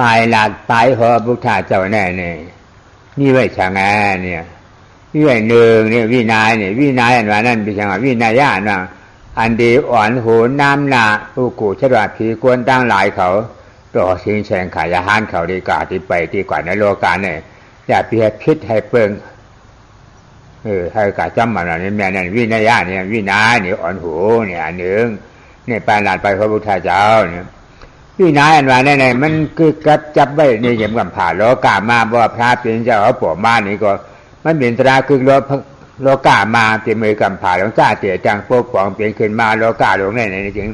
ปลายหลักปลายหัวพุทธเจ้าแน่เนี่ยนี่ไว้ช่างแง่เนี่ยนี่ไว้หนึ่งเนี่ยวินัยเนี่ยวินัยอันว่านั่นเป็นช่างวินัยญาณว่าอันดีอ่อนหูน้ำหนาผู้กูฉลาดผีกวนตั้งหลายเขาต่อสิ่งแสงขายอาหารเขาดีกว่าที่ไปที่กว่าในโลกาเนี่ยอย่าเพียรพิษให้เปิงให้กาจำมันนี่แม่นั่นวินัยญาณเนี่ยวินัยเนี่ยอ่อนหูเนี่ยอันหนึ่งเนี่ยปลายหลักไปพระพุทธเจ้าเนี่ยวินัยอันว่าเนี่ยมันคือกัดจับไว้ในเยี่ยมกับผ่าโลกามาบ่พระเป็นเจ้าเขาปวดมานี่ก็มันเป็นตราคือโลกามาเต็มมือกำผ่าหลวงจ้าเตี่ยจังปกป้องเปลี่ยนขึ้นมาโลกาหลวงในจริง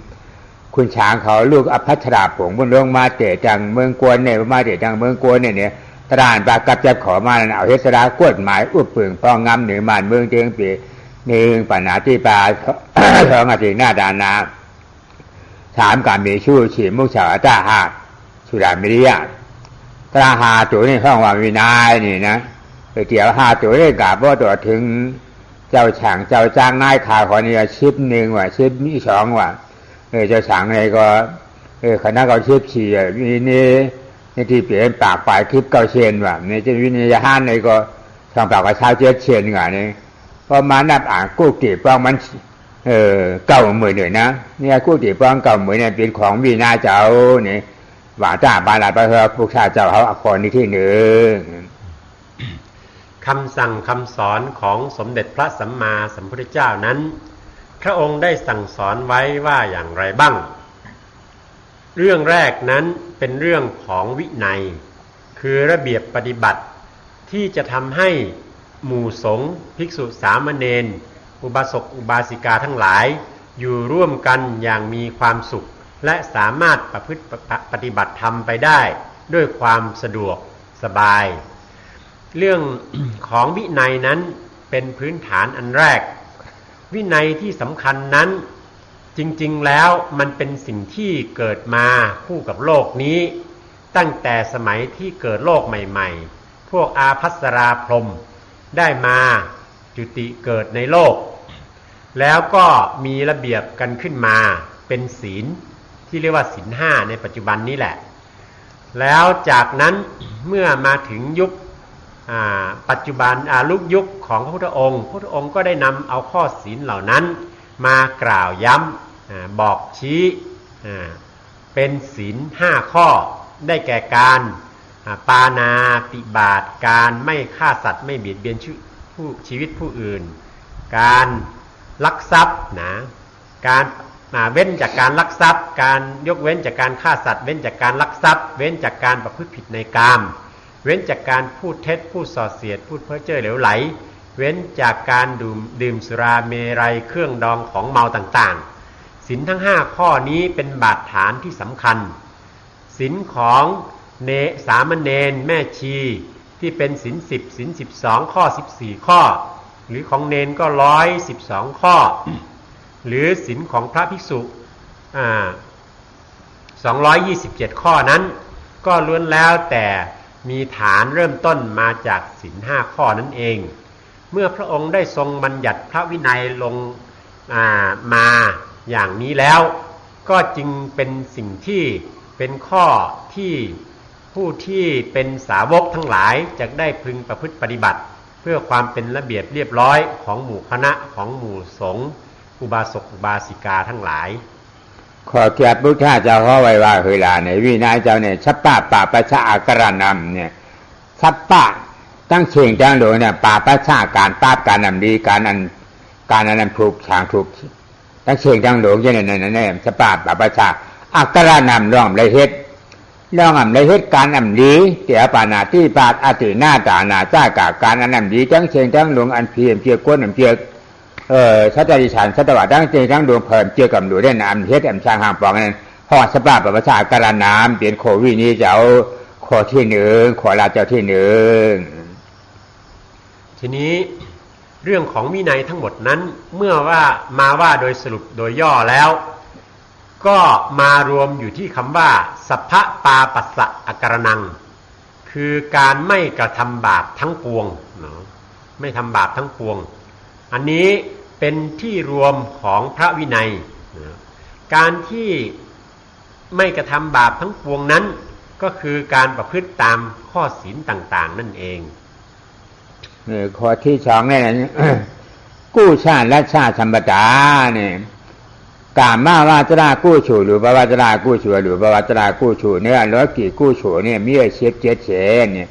คุณช้างเขาลูกอภัชราผงบนลงมาเตี่ยจังเมืองกวนเนี่ยมาเตี่ยจังเมืองกวนเนี่ยตรานปากกับจับขอมาเอาเฮสรากวดหมายอุปปึงพองำหนึ่งมานเมืองเจียงปีหนึ่งปัญหาที่ปลาสองอาทิตย์หน้าดานาถามการมีชู้ฉีมุขฉาตาหาสุรามิริยะตราหาตัวนี่ห้องว่าวินัยนี่นะไปเกี่ยวหาตัวนี่กาบ่ตัวถึงเจ้าฉางเจ้าจ้างนายขาขอนี่ชิปหนึ่งว่าชิปนี่สองว่าเจ้าฉางอะไรก็คณะเขาชิป4มีนี่ที่เปลี่ยนปากปลายคลิป9เชนว่าในจะวินัยห้านในก็ทางปากกับชาว7เชนไงนี่พอมานับอ่านกู้กี่ป้องมัน90,000เลยนะเนี่ยกู้กี่ป้อง90,000เนี่ยเป็นของวินัยเจ้านี่ว่าจ้าบาลาไปเถอะพวกชาเจ้าเขาอครนี่ที่หนึ่งคำสั่งคำสอนของสมเด็จพระสัมมาสัมพุทธเจ้านั้นพระองค์ได้สั่งสอนไว้ว่าอย่างไรบ้างเรื่องแรกนั้นเป็นเรื่องของวินัยคือระเบียบปฏิบัติที่จะทำให้หมู่สงฆ์ภิกษุสามเณรอุบาสกอุบาสิกาทั้งหลายอยู่ร่วมกันอย่างมีความสุขและสามารถประพฤติปฏิบัติธรรมไปได้ด้วยความสะดวกสบายเรื่องของวินัยนั้นเป็นพื้นฐานอันแรกวินัยที่สำคัญนั้นจริงๆแล้วมันเป็นสิ่งที่เกิดมาคู่กับโลกนี้ตั้งแต่สมัยที่เกิดโลกใหม่ๆพวกอาภัสราพรหมได้มาจุติเกิดในโลกแล้วก็มีระเบียบกันขึ้นมาเป็นศีลที่เรียกว่าศีล5ในปัจจุบันนี้แหละแล้วจากนั้นเมื่อมาถึงยุคปัจจุบันยุคของพระพุทธองค์ก็ได้นำเอาข้อศีลเหล่านั้นมากล่าวย้ำบอกชี้เป็นศีล5ข้อได้แก่การปาณาติบาตการไม่ฆ่าสัตว์ไม่เบียดเบียนชีวิตผู้อื่นการลักทรัพย์การเว้นจากการลักทรัพย์การยกเว้นจากการฆ่าสัตว์เว้นจากการลักทรัพย์เว้นจากการประพฤติผิดในกามเว้นจากการพูดเท็จพูดส่อเสียดพูดเพ้อเจ้อเหลวไหลเว้นจากการดื่มสุราเมรัยเครื่องดองของเมาต่างๆศีลทั้ง5ข้อนี้เป็นบาดฐานที่สำคัญศีลของสามเณรแม่ชีที่เป็นศีล10ศีล12ข้อ14ข้อหรือของเณรก็112ข้อหรือศีลของพระภิกษุ227ข้อนั้นก็ล้วนแล้วแต่มีฐานเริ่มต้นมาจากศีล5ข้อนั่นเองเมื่อพระองค์ได้ทรงบัญญัติพระวินัยลงมาอย่างนี้แล้วก็จึงเป็นสิ่งที่เป็นข้อที่ผู้ที่เป็นสาวกทั้งหลายจะได้พึงประพฤติปฏิบัติเพื่อความเป็นระเบียบเรียบร้อยของหมู่คณะของหมู่สงฆ์อุบาสกอุบาสิกาทั้งหลายขอเกียรติพุทธเจ้าเขาไว้ว่าเวลาในวินัยเจ้าเนี่ยชัปปะป่าประชาอักรนำเนี่ยชัปปะตั้งเชิงจังโดยเนี่ยป่าประชาการปราบการนำดีการอันถูกทางถูกตั้งเชิงจังโดยเนี่ยชัปปะป่าประชาอักรนำร่องเลยเฮ็ดการอำดีเตียปานาที่ปาดอติหน้าตานาจ้ากาการอันอำดีจังเชิงจังหลวงอันเพียงเพียก้นอันเพียชัตติฉันชัตวะตั้งเชิงจังดวงเพิ่มเกี่ยวกับหลวงได้นำเฮ็ดอันช่างห่างปองนั้นห่อสปาปประชากรณามเปลี่ยนโควินี้เจ้าข้อที่1ขอลาเจ้าที่1ทีนี้เรื่องของวินัยทั้งหมดนั้นเมื่อว่าโดยสรุปโดยย่อแล้วก็มารวมอยู่ที่คำว่าสัพพะปาปัสสะอการนังคือการไม่กระทำบาปทั้งปวงไม่ทำบาปทั้งปวงอันนี้เป็นที่รวมของพระวินัยการที่ไม่กระทำบาปทั้งปวงนั้น ก็คือการประพฤติตามข้อศีลต่างๆนั่นเองข้อที่สองเนี่ย กู้ชาติและชาติธรรมดาเนี่ยกามาวาจรากู้ฉูหรือภวาจรากู้ฉูหรือภวาจรากู้ฉูเนี่ยร้อยกี่กู้ฉูเนี่ยมีเจ็ดเฉเนี่ย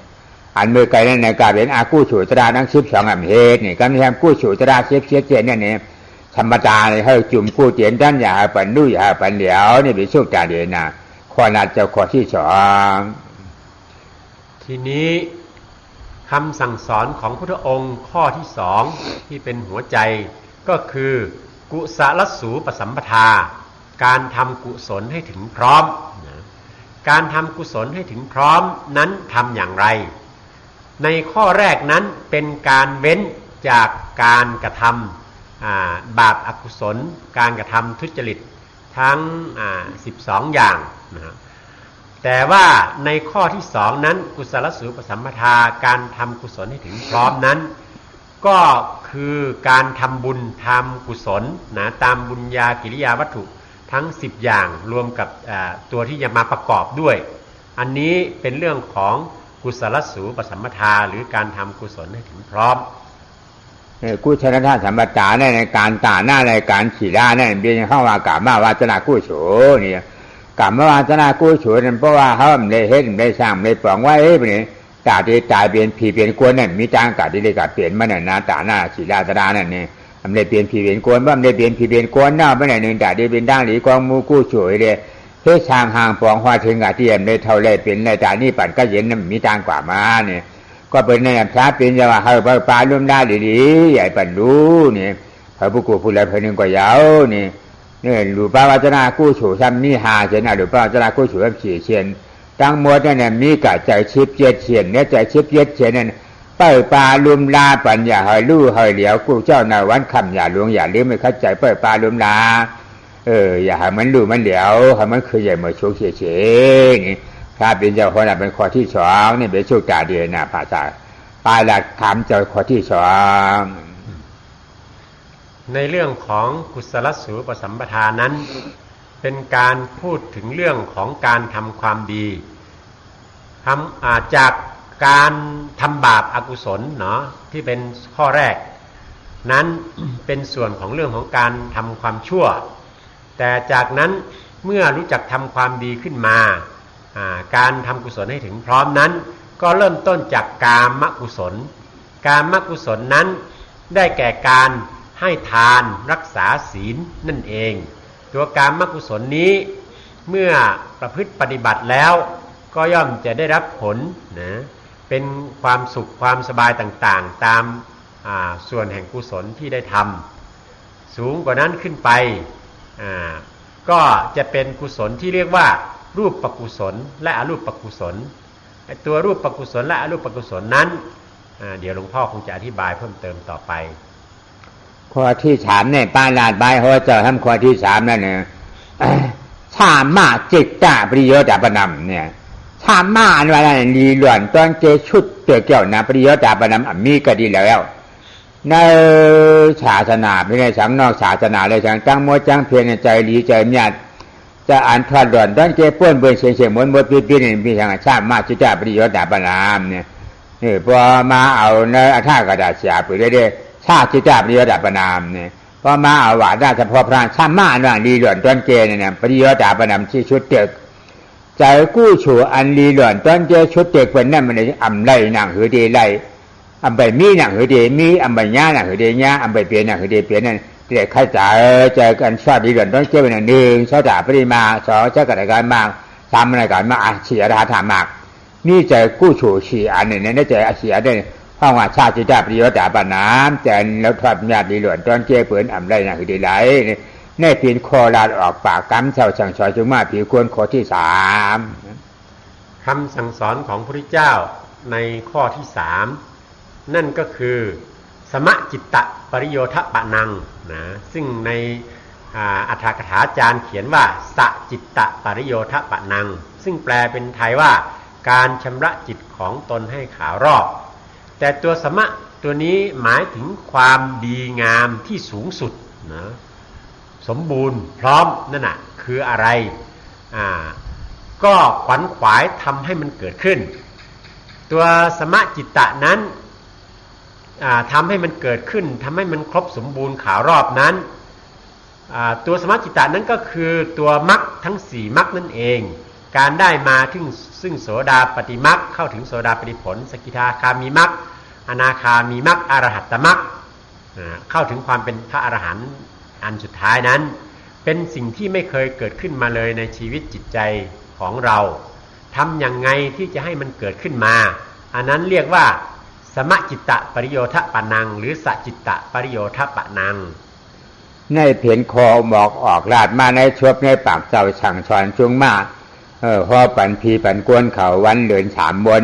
อันเมื่อไกลนั่นในกาเป็นอากู้ฉูตราทั้ง12อำเหตุนี่การทำกู้ฉูตราเจ็ดเนี่ยธรรมดาเลยให้จุ่มกู้เตียนด้านอย่าปันดุอย่าปันเหลียวนี่เป็นโชคตาเดียนะข้อนั้นจะข้อที่สองทีนี้คำสั่งสอนของพระพุทธองค์ข้อที่สองที่เป็นหัวใจก็คือกุศลสูปสัมปทาการทำกุศลให้ถึงพร้อมการทำกุศลให้ถึงพร้อมนั้นทำอย่างไรในข้อแรกนั้นเป็นการเว้นจากการกระทำบาปอกุศลการกระทำทุจริตทั้ง12อย่างนะแต่ว่าในข้อที่สองนั้นกุศลสูปสัมปทาการทำกุศลให้ถึงพร้อมนั้นก็คือการทำบุญทำกุศลนะตามบุญญากิริยาวัตถุทั้ง10อย่างรวมกับตัวที่จะมาประกอบด้วยอันนี้เป็นเรื่องของกุศลสูปสัมปทาหรือการทำกุศลให้ถึงพร้อมกุศลธาตุสัมปทาในการตาหน้าในการฉีดาเนี่ยเป็นเข้าว่ากามาวาจนากู้โฉนี่กามาวาจนากู้โฉนั่นเพราะว่าเขาไม่ได้เห็นไม่ได้สร้างไม่ได้ปองไว้แบบนี้ตาดีตายเปลี่ยนผีเปลี่ยนกวนนั่นมีจางกาดีเลยกาเปลี่ยนมาเนี่ยนะตาหน้าฉีดาตรานั่นนี่ทำได้เปลี่ยนผีเปลี่ยนกวนบ้างได้เปลี่ยนผีเปลี่ยนกวนหน้าไม่ได้หนึ่งตาดีเป็นด่างหลีกองมูกู้โฉเลยเฮ้ช่างห่างปองหัวถึงกาเทียมได้เท่าไรเป็นในตานี่ปั่นก็เย็นนั่นมีจางกว่ามาเนี่ยก็เป็นในพระเป็นจะว่าเฮาปลาลุ่มได้ดีๆใหญ่ปั่นรู้เนี่ยพระผู้กูผู้ใดผู้หนึ่งก็ยาวเนี่ยหรือปาวาจนากู้โฉซ้ำนี่หาเช่นหรือปาวาจนากู้โฉซ้ำ4เช่นทั้งหมดเนี่ยมีกะใจชิบเจ็ดเฉียนเนี่ยใจชิบเจ็ดเฉียนนั่นเปิดปลาลุมลาปัญญาหอยลู่หอยเหลียวกูเจ้านาวันคำอย่าหลวงอย่าลืมไม่เข้าใจเปิดปลาลุมลาอย่าให้มันลู่มันเหลียวให้มันคือใหญ่เหมือนโชคเฉียนี่ถ้าเป็นเจ้าคนนั้นเป็นข้อที่สองนี่เป็นโชคตาเดียนะภาษาปลายหลักถามเจ้าข้อที่สองในเรื่องของกุศลสูปสัมปทานั้นเป็นการพูดถึงเรื่องของการทำความดีจากการทำบาปอกุศลเนาะที่เป็นข้อแรกนั้น เป็นส่วนของเรื่องของการทำความชั่วแต่จากนั้นเมื่อรู้จักทำความดีขึ้นมาการทำกุศลให้ถึงพร้อมนั้นก็เริ่มต้นจากกามกุศลกามกุศลนั้นได้แก่การให้ทานรักษาศีลนั่นเองตัวกามกุศลนี้เมื่อประพฤติปฏิบัติแล้วก็ย่อมจะได้รับผลนะเป็นความสุขความสบายต่างๆตามส่วนแห่งกุศลที่ได้ทำสูงกว่านั้นขึ้นไปก็จะเป็นกุศลที่เรียกว่ารูปกุศลและอรูปกุศลตัวรูปกุศลและอรูปกุศลนั้นเดี๋ยวหลวงพ่อคงจะอธิบายเพิ่มเติมต่อไปข้อที่สามเนี่ยป้าลาดใบเขาจะทำข้อที่สามนั่นเนี่ยชามาจิตตาปริโยตาปนำเนี่ยชามาอันว่าอะไรลีหลวนตอนเจชุดเกี่ยวนะปริโยตาปนำมีก็ดีแล้วในศาสนาไม่ได้สังนอกศาสนาเลยสังตั้งมดจังเพียรใจดีใจเมียดจะอ่านทอดหลวนตอนเจป้วนเบื่อเฉียงมดปีนี่มีทางชามาจิตตาปริโยตาปนำเนี่ยพอมาเอาในอัฐากระดาษเสียไปเรื่อยชาจิตตาปริโยตาปนำเนี่ยพอมาเอาว่าได้เฉพาะพระชามาอันว่าลีหลวนตอนเจเนี่ยปริโยตาปนำที่ชุดเตึกใจกู้ฉูอันลีหลวนตอนเจชุดเตึกเป็นนั่นมันอ่ำไล่นางหือดีไล่อันใบมีนางหือดีมีอันใบญ่านางหือดีญ่าอันใบเปลี่ยนนางหือดีเปลี่ยนนั่นเด็กข้าจ๋าเจอกันชอบลีหลวนตอนเจเป็นหนึ่งชอบด่าปริมาสองชอบกระไรกันมากสามอะไรกันมาเสียราถามากนี่ใจกู้ฉูฉีอันนี้เนี่ยใจเสียได้เพราะว่าชาติได้ประโยชน์จากปนามแต่แล้วทอดญาติลีหลวนตอนเจ้เปิ่นอ่ำไรนางหือดีไหลแน่ปีนคอลาดออกปากกำเช่าสั่งสอนจุมาผิวควรข้อที่สามคำสั่งสอนของพระพุทธเจ้าในข้อที่สามนั่นก็คือสมะจิตตะปริโยทปะนังนะซึ่งในอัฏฐกถาจารย์เขียนว่าสะจิตตะปริโยทปะนังซึ่งแปลเป็นไทยว่าการชำระจิตของตนให้ขาวรอบแต่ตัวสมะตัวนี้หมายถึงความดีงามที่สูงสุดนะสมบูรณ์พร้อมนั่นน่ะคืออะไร ก็ขวัญขวายทำให้มันเกิดขึ้นตัวสมจิตตะนั้นทำให้มันเกิดขึ้นทำให้มันครบสมบูรณ์ขาวรอบนั้นตัวสมจิตตะนั้นก็คือตัวมรรคทั้ง4มรรคนั่นเองการได้มาถึงซึ่งโสดาปัตติมรรคเข้าถึงโสดาปัตติผลสกิทาคามีมรรคอนาคามีมรรคอรหัตตมรรคเข้าถึงความเป็นพระอรหันต์อันสุดท้ายนั้นเป็นสิ่งที่ไม่เคยเกิดขึ้นมาเลยในชีวิตจิตใจของเราทำอย่างไงที่จะให้มันเกิดขึ้นมาอันนั้นเรียกว่าสมจิตตปริโยทปนังหรือสจิตตปริโยทปนังในเพียนคอหมอกออกลาดมาในชวบในปากเจ้าช่างชอนจุงมาพอปันพีปันกวนเขาวันเดือน3 วัน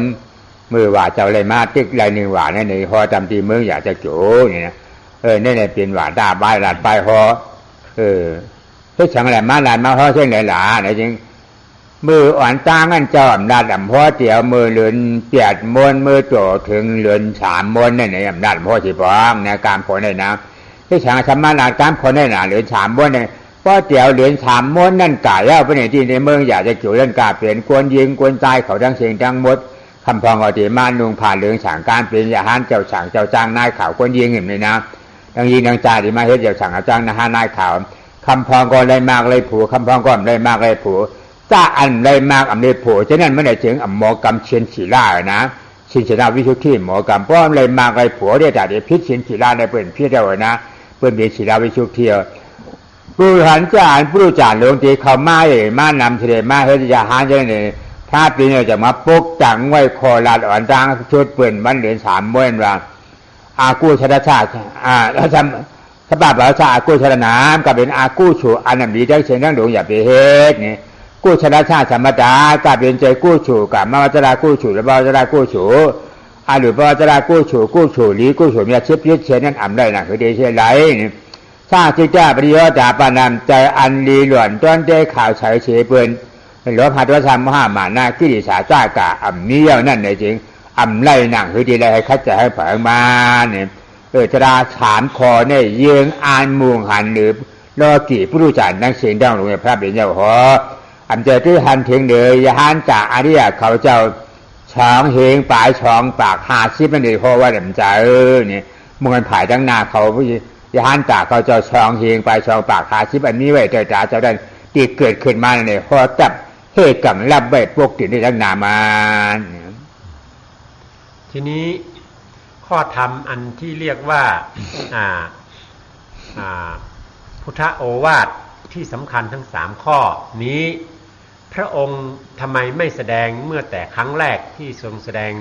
มือว่าเจ้าเลยมาตึกไรหนึ่งว่าในพอจำตีเมืองอยากจะโจนี่นะนี่เปลี่ยนว่าด่าบ้ายลาดไปพอทุกช่างอะไรมาลาดมาพอเช่นไหนล่ะไหนจริงมืออ่อนตางันเจ้าอำนาจพ่อเจียวมือเลือน8 มวนมือโจถึงเลือน3 มวนในอำนาจพ่อสิบ้องในการผลในน้ำที่ช่างชำนาญการผลในหนาเลือน3 มวนเนี่ยพ่อเจียวเลือน3 มวนนั่นกายแล้วไปในที่ในเมืองอยากจะโจเล่นกาเปลี่ยนกวนยิงกวนใจเขาทั้งเสียงทั้งหมดคำพองอติมานุงผ่านเลืองฉางการเปลี่ยนยาฮันเจ้าฉางเจ้าจ้างนายข่าวกวนยิงเห็นไหมนะดังยิงดังจ่าที่มาเฮ็ดเจ้าฉางจ้างนะฮะนายข่าวคำพองก็ได้มากเลยผูคำพองก็ได้มากเลยผูจ้าอันได้มากอำเนโผฉะนั้นไม่ได้ถึงหมอกรรมเชียนศีลานะเชียนศีลาวิชุทธิหมอกรรมเพราะเลยมากเลยผัวได้แต่เดี๋ยวพิษเชียนศีลาได้เปิดพิษได้นะเปิดเบียศีลาวิชุทธิผู้หันจานผู้จานหลวงตีเขามาเมานำเสด็จมาเฮ็ดยาหารจะเนี่ยถ้าปีนี้จะมาปุกจังไว้คอลาดอ่อนจางชุดเปิดวันเดือน3 มื้อว่าอากูชาชาแล้วทำถ้าบาปเราชาอากูชาหนามก็เป็นอากูฉูอันนั้นดีได้เชียนทั้งหลวงอย่าไปเฮ็ดนี่กู้ชนะชาติธรรมดากาเป็นใจกู้ฉูกับมาวัจรากู้ฉูและบาวัจรากู้ฉูหรือบาวัจรากู้ฉูหรือกู้ฉูมีชิบยึดเชียนนั้นอ่ำได้นะคือเดชไหลชาติเจ้าปริโยจาปานามใจอันลีหล่วนต้นเจ้ข่าวเฉยเฉยเปินหลวงพัดวัชมหามานากิริสาจ้ากะอ่ำนี้นั่นในจริงอ่ำไล่หนังคือดีไรให้คัดจะให้เผยมาเนี่ยจราฉามคอเนี่ยเยืองอ่านมุงหันหรือรอกี่ผู้รู้จักนั่งเสียงดังลงในพระเป็นเจ้าหออันเจอที่หันถึงเดือยหันจากอริยะเขาเจ้าช้องเฮงปลายช้องปาก50นั่นเองเพราะว่ามันจะเนี่ยมึงมันผ่ายทั้งหน้าเขายหันจากเขาเจ้าช้องเฮงปลายช้องปาก50อันนี้ไว้เจ้าจ่าเจ้าดันที่เกิดขึ้นมาเนี่ยพอจับเฮกังรับไว้พวกติดในทั้งหน้ามาทีนี้ข้อธรรมอันที่เรียกว่าพุทธโอวาทที่สำคัญทั้ง3 ข้อนี้พระองค์ทำไมไม่แสดงเมื่อแต่ครั้งแรกที่ทรงแสดง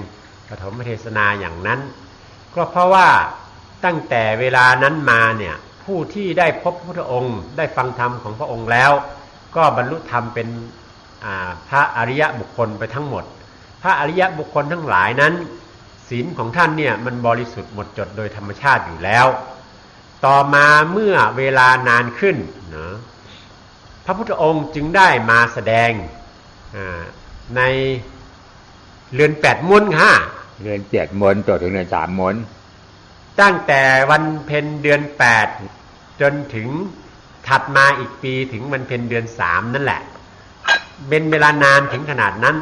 ปฐมเทศนาอย่างนั้นก็เพราะว่าตั้งแต่เวลานั้นมาเนี่ยผู้ที่ได้พบพระพุทธองค์ได้ฟังธรรมของพระองค์แล้วก็บรรลุธรรมเป็นพระอริยบุคคลไปทั้งหมดพระอริยบุคคลทั้งหลายนั้นศีลของท่านเนี่ยมันบริสุทธิ์หมดจดโดยธรรมชาติอยู่แล้วต่อมาเมื่อเวลานานขึ้นนะพระพุทธองค์จึงได้มาแสดงในเรือน8 ม้วนเรือน8 ม้วนต่อถึงเรือน3 ม้วนตั้งแต่วันเพ็ญเดือน8จนถึงถัดมาอีกปีถึงวันเพ็ญเดือน3นั่นแหละเป็นเวลานานถึงขนาดนั้น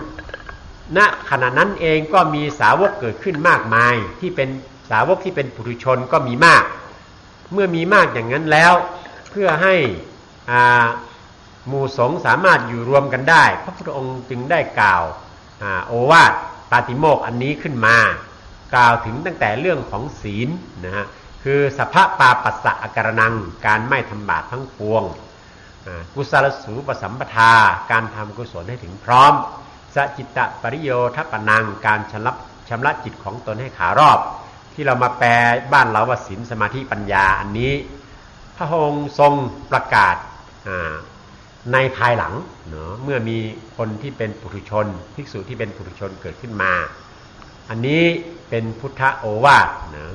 ณขณะนั้นเองก็มีสาวกเกิดขึ้นมากมายที่เป็นสาวกที่เป็นปุถุชนก็มีมากเมื่อมีมากอย่างนั้นแล้วเพื่อให้หมู่สงฆ์สามารถอยู่รวมกันได้พระพุทธองค์จึงได้กล่าวโอวาทปาติโมกข์อันนี้ขึ้นมากล่าวถึงตั้งแต่เรื่องของศีลนะฮะคือสัพพปาปัสสะอาการนังการไม่ทำบาปทั้งปวงกุศลสูปสัมปทาการทำกุศลให้ถึงพร้อมสจิตตปริโยทปนังการชำระจิตของตนให้ขารอบที่เรามาแปลบ้านเราว่าศีลสมาธิปัญญาอันนี้พระองค์ทรงประกาศในภายหลังเนาะเมื่อมีคนที่เป็นปุถุชนภิกษุที่เป็นปุถุชนเกิดขึ้นมาอันนี้เป็นพุทธโอวาทนะ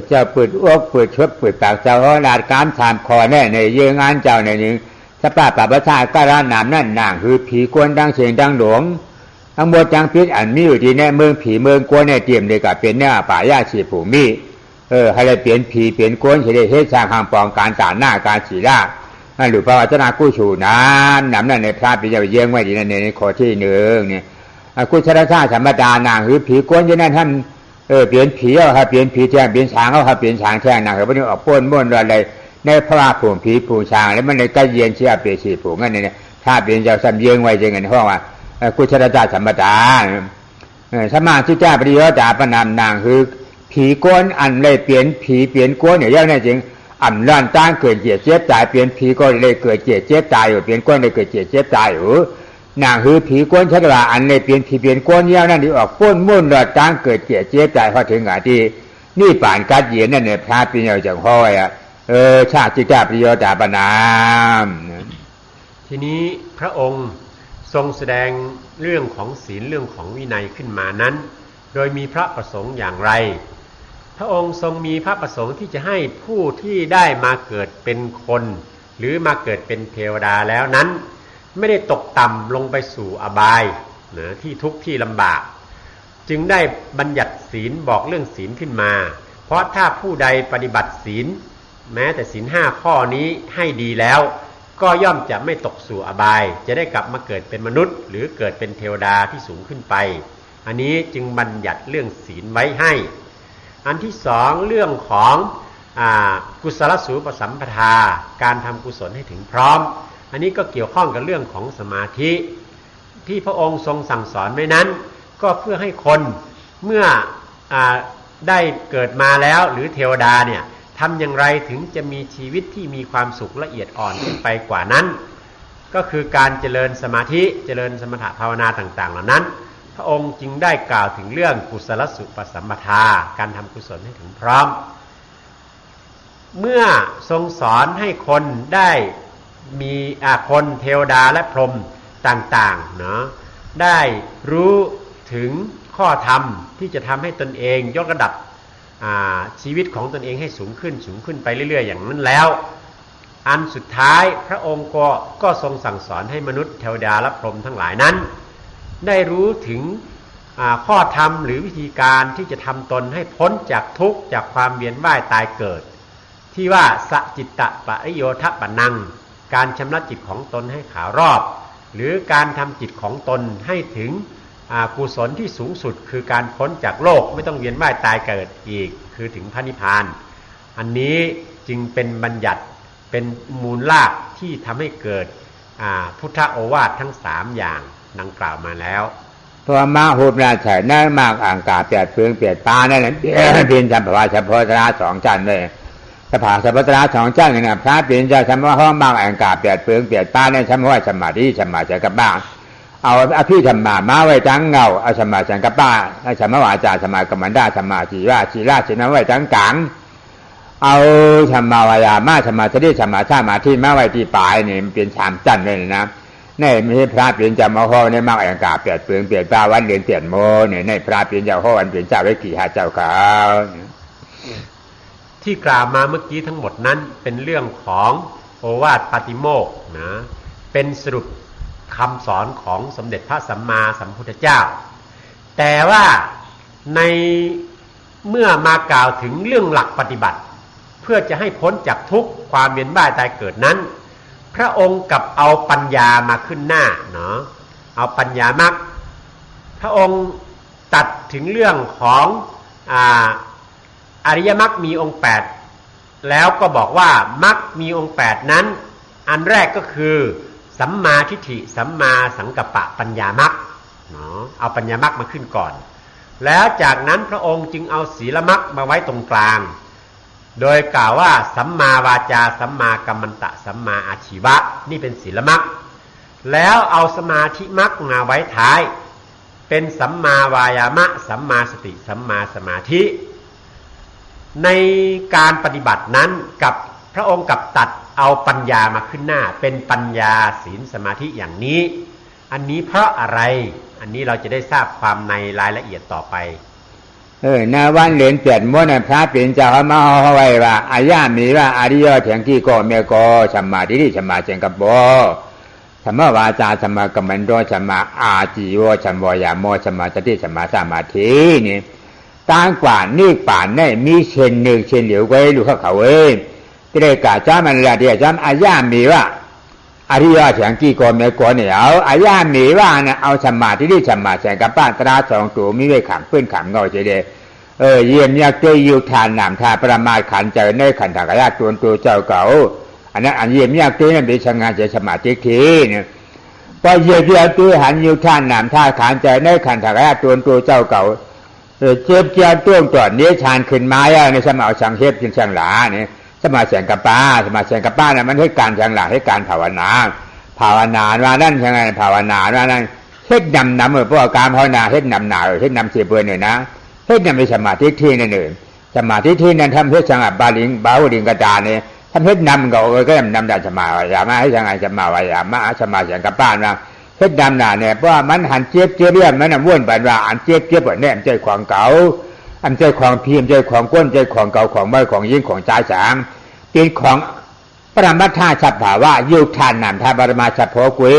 เจ้าเปิดอ้วกเปิดชดเปิดปากเจ้าลาดการ3 ข้อแน่ในเยื่องานเจ้าในหนึ่งสภาพปประชาการนามนั่นนางคือผีกวนดังเสียงดังหลวงทั้งหมดจังพิษอันมีอยู่ที่แน่เมืองผีเมืองกวนในเตรียมเลยกับเป็นเนื้อป่าหญ้าฉีผูมีให้ได้เปลี่ยนผีเปลี่ยนกวนเฉลี่ยเฮ็ดสร้างทางปองการต่างหน้าการฉีล่า หรือพระวจนะกู้ฉูน้ำนั่นในพระปิญญาเยี่ยงไว้ดีนั่นในข้อที่หนึ่งเนี่ยกุศลชาติธรรมดานางหรือผีก้นอยู่นั่นท่านเปลี่ยนผีเอาครับเปลี่ยนผีแท่งเปลี่ยนช้างเอาครับเปลี่ยนช้างแท่งนางครับวันนี้ออกป้นม้วนอะไรในพระผูกผีผูกช้างแล้วมันในใกล้เย็นเชี่ยเปลี่ยนสีผูกงั้นเนี่ยถ้าเปลี่ยนจะซ้ำเยี่ยงไว้จริงๆเพราะว่ากุศลชาติธรรมดาสมาธิเจ้าปริโยดาปนามนางคือผีก้นอันเลยเปลี่ยนผีเปลี่ยนก้นอย่างนี้จริงอ่ำร้อนต้านเกิดเจียเจ็บตายเปลี่ยนผีก้นเลยเกิดเจียเจ็บตายอยู่เปลี่ยนก้นเลยเกิดเจียเจ็บตายอยู่นางคือผีก้นชักว่าอันเลยเปลี่ยนผีเปลี่ยนก้นเยี่ยนั่นที่ออกป้นมุ่นร้อนต้านเกิดเจียเจ็บตายพอถึงที่นี่ป่านกัดเย็นนั่นเนี่ยพระปิญญาจังห้อยชาติเจ้าปริโยดาปนามทีนี้พระองค์ทรงแสดงเรื่องของศีลเรื่องของวินัยขึ้นมานั้นโดยมีพระประสงค์อย่างไรพระองค์ทรงมีพระประสงค์ที่จะให้ผู้ที่ได้มาเกิดเป็นคนหรือมาเกิดเป็นเทวดาแล้วนั้นไม่ได้ตกต่ำลงไปสู่อบายที่ทุกข์ที่ลำบากจึงได้บัญญัติศีลบอกเรื่องศีลขึ้นมาเพราะถ้าผู้ใดปฏิบัติศีลแม้แต่ศีล5ข้อนี้ให้ดีแล้วก็ย่อมจะไม่ตกสู่อบายจะได้กลับมาเกิดเป็นมนุษย์หรือเกิดเป็นเทวดาที่สูงขึ้นไปอันนี้จึงบัญญัติเรื่องศีลไว้ให้อันที่สองเรื่องของกุศลสูปสัมปทาการทำกุศลให้ถึงพร้อมอันนี้ก็เกี่ยวข้องกับเรื่องของสมาธิที่พระองค์ทรงสั่งสอนไว้นั้นก็เพื่อให้คนเมื่อได้เกิดมาแล้วหรือเทวดาเนี่ยทำอย่างไรถึงจะมีชีวิตที่มีความสุขละเอียดอ่อนขึ้นไปกว่านั้นก็คือการเจริญสมาธิเจริญสมถภาวนาต่างๆเหล่านั้นพระองค์จึงได้กล่าวถึงเรื่องกุศลสุปสัมปทาการทำกุศลให้ถึงพร้อมเมื่อทรงสอนให้คนได้มีคนเทวดาและพรหมต่างๆเนาะได้รู้ถึงข้อธรรมที่จะทำให้ตนเองยกระดับชีวิตของตนเองให้สูงขึ้นไปเรื่อยๆอย่างนั้นแล้วอันสุดท้ายพระองค์ก็ทรงสั่งสอนให้มนุษย์เทวดาและพรหมทั้งหลายนั้นได้รู้ถึงข้อธรรมหรือวิธีการที่จะทำตนให้พ้นจากทุกข์จากความเวียนว่ายตายเกิดที่ว่าสจิตตปริโยทปนังการชำระจิตของตนให้ขาวรอบหรือการทำจิตของตนให้ถึงกุศลที่สูงสุดคือการพ้นจากโลกไม่ต้องเวียนว่ายตายเกิดอีกคือถึงพระนิพพานอันนี้จึงเป็นบัญญัติเป็นมูลรากที่ทำให้เกิดพุทธโอวาททั้ง3อย่างดังกล่าวมาแล้วตัวมาหุบราชานั่นมากอ่างกาเปียดเพืองเปียดปานั่นเป็นสัมภวะสัพพตระ2ชั้นเลยสัพพะสัพพตระ2ชั้นเนี่ยพระเป็นจะสัมภวะห้องบางอ่างกาเปียดเพืองเปียดปาในสัมภวะสมาธิสมาจักบ้างเอาอภิธรรมมาไว้ทั้งเงาเอาสมาสังกัปปะเอาสมาวาจาสมากรรมดาสมาสีราสีราสีน้ำไว้ทั้งกลางเอาสมาวายามาสมาธิสมาชามาที่มาไว้ที่ปลายนี่มันเป็น3ชั้นเลยนะในมีพระเปลี่ยนจะมาห้อในมากแองกาเปลี่ยนเปลืองเปลี่ยนปลาวันเดือนเปลี่ยนโมเนี่ยในพระเปลี่ยนจะห้อวันเปลี่ยนเจ้าไว้กี่หาเจ้าเขาที่กล่าวมาเมื่อกี้ทั้งหมดนั้นเป็นเรื่องของโอวาทปาติโมกข์นะเป็นสรุปคำสอนของสมเด็จพระสัมมาสัมพุทธเจ้าแต่ว่าในเมื่อมากล่าวถึงเรื่องหลักปฏิบัติเพื่อจะให้พ้นจากทุกข์ความเวียนว่ายตายเกิดนั้นพระองค์กับเอาปัญญามาขึ้นหน้าเนาะเอาปัญญามรรคพระองค์ตัดถึงเรื่องของอริยมรรคมีองค์8แล้วก็บอกว่ามรรคมีองค์8นั้นอันแรกก็คือสัมมาทิฏฐิสัมมาสังกัปปะปัญญามรรคเนาะเอาปัญญามรรคมาขึ้นก่อนแล้วจากนั้นพระองค์จึงเอาศีลมรรคมาไว้ตรงกลางโดยกล่าวว่าสัมมาวาจาสัมมากัมมันตะสัมมาอาชีวะนี่เป็นศีลมรรคแล้วเอาสมาธิมรรคมาไว้ท้ายเป็นสัมมาวายามะสัมมาสติสัมมาสมาธิในการปฏิบัตินั้นกับพระองค์กับตัดเอาปัญญามาขึ้นหน้าเป็นปัญญาศีลสมาธิอย่างนี้อันนี้เพราะอะไรอันนี้เราจะได้ทราบความในรายละเอียดต่อไปนาวันเหรียญเปลี่ยนม้วนพระเป็นเจ้ามาเอาไว้ว่าอายามีว่าอริยเถียงที่ก็เมโกสัมมาทิฏฐิสัมมาสังกัปปะสัมมาวาจาสัมมากัมมันโตสัมมาอาจีวสัมวายามสัมมาสติสัมมาสมาธินี่ต่างกว่านี่ป่านนี่มีเช่นหนึ่งเช่นเดียวกันดูเขาเอ้ย ที่ได้กาจ้ามันละเดียจ้าอายามีว่าอริยะฉันกี่ก่อนไม่ก่อนเนี่ยเอาอายามีว่านะเอาสมาธิที่สมาแสงกับป้าตราสองตัวมีไว้ขังปื้นขังเงาเฉยเยี่ยมยากด้วยยุทานนามทาประมาทขันใจในขันธากายตัวเจ้าเก่าอันนั้นอันเยี่ยมยากด้วยนั่นเป็นชงงานใจสมาธิทีเนี่ยพอเยี่ยมยากด้วยหันยุทานนามทาขันใจในขันธากายตัวเจ้าเก่าเจ็บเจียนต้วงตรวจเนี้ยชานขึ้นมาในสมาสังเทพเป็นช่างหลาเนี่ยสมาแสงกับป้าสมาแสงกับป้าเนี่ยมันให้การช่างหลาให้การภาวนาว่านั่นยังไงภาวนาว่านั่นเฮ็ดนำเพราะการภาวนาเฮ็ดนำหนาเฮ็ดนำเสียเบื่อเนี่ยนะเฮ็ดนำในสมาธิที่นั่นเองสมาธิที่นั่นทำเฮ็ดสังบาลิงบาวดิงกระดาเนี่ยทำเฮ็ดนำก็นำได้สมาวิยามะให้ยังไงสมาวิยามะสมาแสงกับป้านะเฮ็ดนำหนาเนี่ยเพราะมันหันเจี๊ยบเรื่องมันว่นไปว่าอันเจี๊ยบเนี่ยใจของเก่าอันใจของพิมพ์ใจของก้นใจของเก่าของไม่ของยิ่งของใจสางเป็นของปรมัตถาฉัพภาวะยุทานนามทาปรมาฉัพโพกุย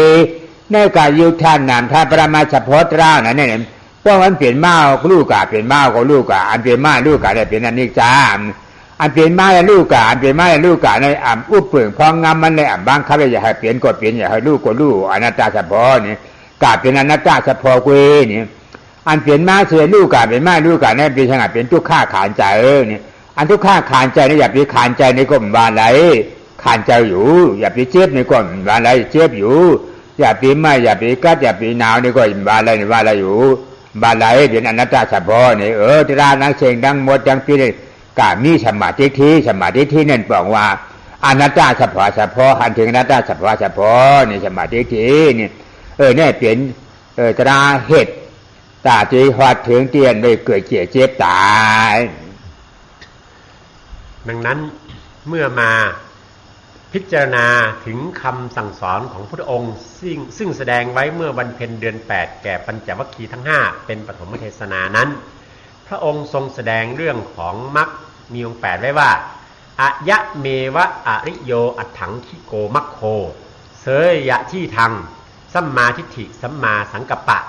ในการยุทานนามทาปรมาฉัพโพตรานั่นเนี่ยเพราะมันเปลี่ยนมาลูกกะเปลี่ยนมาก็ลูกกะอันเปลี่ยนมาลูกกะได้เป็นอนิจจาอันเปลี่ยนมาลูกกะอันเปลี่ยนมาลูกกะในอ่ำอุปเปิงพองงามมันในอ่ำบางครั้งอย่าให้เปลี่ยนก็เปลี่ยนอย่าให้ลูกก็ลูกอนัตตาฉัพโพนี่กะเป็นอนัตตาฉัพโพกุยนี่อันเปลี่ยนมาเสียลูกกะเป็นมาลูกกะเนี่ยเป็นช่างเป็นทุกข้าขานใจนี่อันทุกข้าขานใจนี่อย่าไปขานใจในก้มบานไหลขานใจอยู่อย่าไปเจ็บในก้มบานไหลเจ็บอยู่อย่าไปไม่อย่าไปกัดอย่าไปหนาวในก้มบานไหลในบานไหลอยู่บานไหลเป็นอนัตตาสัพพอนี่ที่ร้านนักเสียงดังหมดดังปีนี่กามีสมาธิที่นั่นบอกว่าอนัตตาสัพพอหันถึงอนัตตาสัพพอนี่สมาธิที่นี่เนี่ยเป็นตราเหตุตาจีหอดถึงเตียนเลยเกิดเจ็บตายดังนั้นเมื่อมาพิจารณาถึงคำสั่งสอนของพระองค์ซึ่งแสดงไว้เมื่อวันเพ็ญเดือน8แก่ปัญจวัคคีย์ทั้ง5เป็นปฐมเทศนานั้นพระองค์ทรงแสดงเรื่องของมรรคมีองค์8ไว้ว่าอะยะเมวะอริโยอัตถังคิโกมัคโคเสยยะที่ทังสัมมาทิฏฐิสัมมาสังกัปปะ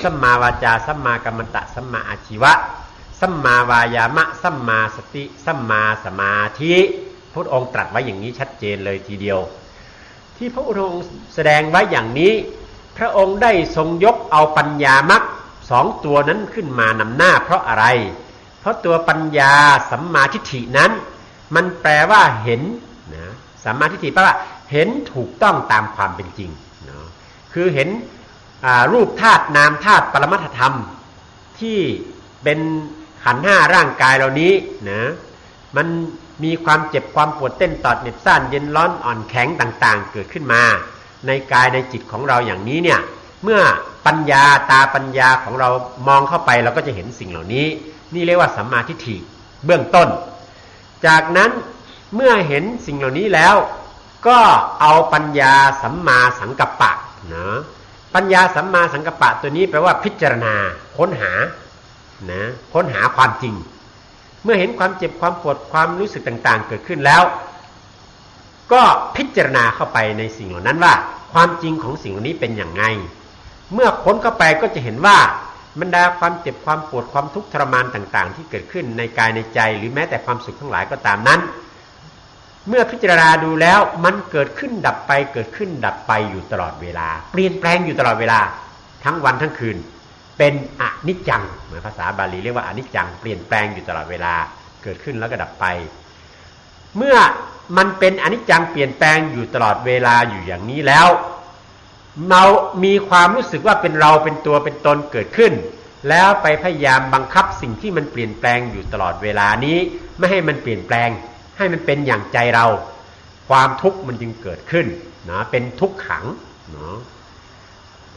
สัมมาวาจาสัมมากัมมันตะสัมมาอาชีวะสัมมาวายามะสัมมาสติสัมมาสมาธิพระองค์ตรัสไว้อย่างนี้ชัดเจนเลยทีเดียวที่พระองค์แสดงไว้อย่างนี้พระองค์ได้ทรงยกเอาปัญญามรรค2ตัวนั้นขึ้นมานำหน้าเพราะอะไรเพราะตัวปัญญาสัมมาทิฏฐินั้นมันแปลว่าเห็นนะสัมมาทิฏฐิแปลว่าเห็นถูกต้องตามความเป็นจริงเนาะคือเห็นรูปธาตุนามธาตุปรมัตถธรรมที่เป็นขันธ์5ร่างกายเหล่านี้นะมันมีความเจ็บความปวดเต้นตอดเหน็บซ่านเย็นร้อนอ่อนแข็งต่างๆเกิดขึ้นมาในกายในจิตของเราอย่างนี้เนี่ยเมื่อปัญญาตาปัญญาของเรามองเข้าไปเราก็จะเห็นสิ่งเหล่านี้นี่เรียกว่าสัมมาทิฏฐิเบื้องต้นจากนั้นเมื่อเห็นสิ่งเหล่านี้แล้วก็เอาปัญญาสัมมาสังกัปปะนะปัญญาสัมมาสังกัปปะตัวนี้แปลว่าพิจารณาค้นหานะค้นหาความจริงเมื่อเห็นความเจ็บความปวดความรู้สึกต่างๆเกิดขึ้นแล้วก็พิจารณาเข้าไปในสิ่งเหล่านั้นว่าความจริงของสิ่งเหล่านี้เป็นอย่างไงเมื่อค้นเข้าไปก็จะเห็นว่าบรรดาความเจ็บความปวดความทุกข์ทรมานต่างๆที่เกิดขึ้นในกายในใจหรือแม้แต่ความสุขทั้งหลายก็ตามนั้นเมื่อพิจารณาดูแล้วมันเกิดขึ้นดับไปเกิดขึ้นดับไปอยู่ตลอดเวลาเปลี่ยนแปลงอยู่ตลอดเวลาทั้งวันทั้งคืนเป็นอนิจจังเหมือนภาษาบาลีเรียกว่าอนิจจังเปลี่ยนแปลงอยู่ตลอดเวลาเกิดขึ้นแล้วก็ดับไปเมื่อมันเป็นอนิจจังเปลี่ยนแปลงอยู่ตลอดเวลาอยู่อย่างนี้แล้วเรามีความรู้สึกว่าเป็นเราเป็นตัวเป็นตนเกิดขึ้นแล้วไปพยายามบังคับสิ่งที่มันเปลี่ยนแปลงอยู่ตลอดเวลานี้ไม่ให้มันเปลี่ยนแปลงให้มันเป็นอย่างใจเราความทุกข์มันจึงเกิดขึ้นนะเป็นทุกขังเนาะ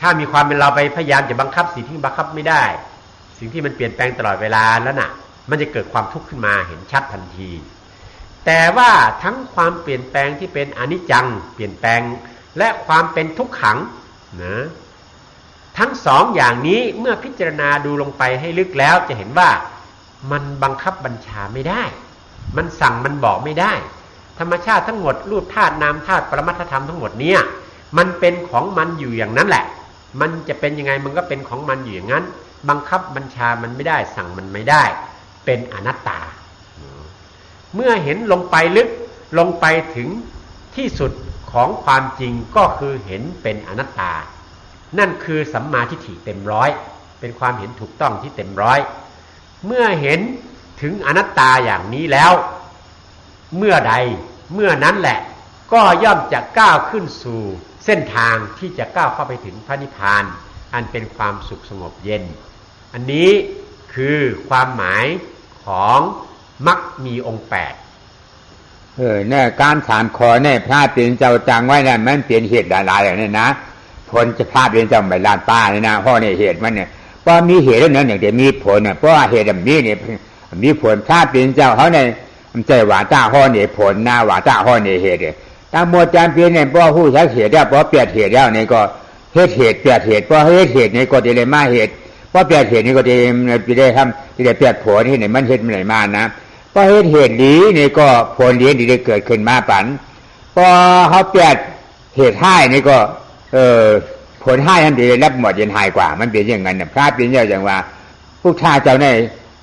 ถ้ามีความเป็นเราไปพยายามจะบังคับสิ่งที่บังคับไม่ได้สิ่งที่มันเปลี่ยนแปลงตลอดเวลาแล้วน่ะมันจะเกิดความทุกข์ขึ้นมาเห็นชัดทันทีแต่ว่าทั้งความเปลี่ยนแปลงที่เป็นอนิจจังเปลี่ยนแปลงและความเป็นทุกขังนะทั้งสองอย่างนี้เมื่อพิจารณาดูลงไปให้ลึกแล้วจะเห็นว่ามันบังคับบัญชาไม่ได้มันสั่งมันบอกไม่ได้ธรรมชาติทั้งหมดรูปธาตุนามธาตุปรมัตถธรรมทั้งหมดเนี่ยมันเป็นของมันอยู่อย่างนั้นแหละมันจะเป็นยังไงมันก็เป็นของมันอยู่อย่างนั้นบังคับบัญชามันไม่ได้สั่งมันไม่ได้เป็นอนัตตาเมื่อเห็นลงไปลึก ลงไปถึงที่สุดของความจริงก็คือเห็นเป็นอนัตตานั่นคือสัมมาทิฏฐิเต็มร้อยเป็นความเห็นถูกต้องที่เต็มร้อยเมื่อเห็นถึงอนัตตาอย่างนี้แล้วเมื่อใดเมื่อนั้นแหละก็ย่อมจะก้าวขึ้นสู่เส้นทางที่จะก้าวเข้าไปถึงพระนิพพานอันเป็นความสุขสงบเย็นอันนี้คือความหมายของมรรคมีองค์8เนี่ยการถามขอเนี่ยพระเป็นเจ้าจังไว้เนี่ยมันเป็นเหตุหลายๆอย่างนี้นะผลจะพาเป็นเจ้าใบลานป้าเนี่ยนะเพราะเนี่ยเหตุมันเนี่ยเพราะมีเหตุแล้วเนี่ยอย่างเดียวมีผลเนี่ยเพราะเหตุแบบนี้เนี่ยมีผลพระเป็นเจ้าเขาเนี่ยมันใจว่าจ้าห้อเนี่ยผลนะว่าจ้าห้อเนี่ยเหตุเนี่ยตั้งหมดจานเพียนเนี่ยเพราะผู้ใช้เหตุแล้วเพราะเปลี่ยนเหตุแล้วเนี่ยก็เหตุเปลี่ยนเหตุเพราะเหตุเนี่ยก็จะเลยมาเหตุเพราะเปลี่ยนเหตุนี่ก็จะได้ทำจะได้เปลี่ยนผลที่ไหนมันเหตุมันไหนมานะเพราะเหตุนี้นี่ก็ผลเลี้ยงที่ได้เกิดขึ้นมาปันพอเขาเปลี่ยนเหตุให้นี่ก็ผลให้ท่านได้รับหมดเย็นหายกว่ามันเป็นอย่างนั้นนะพระเป็นอย่างว่าผู้ชาเจ้าเนี่ย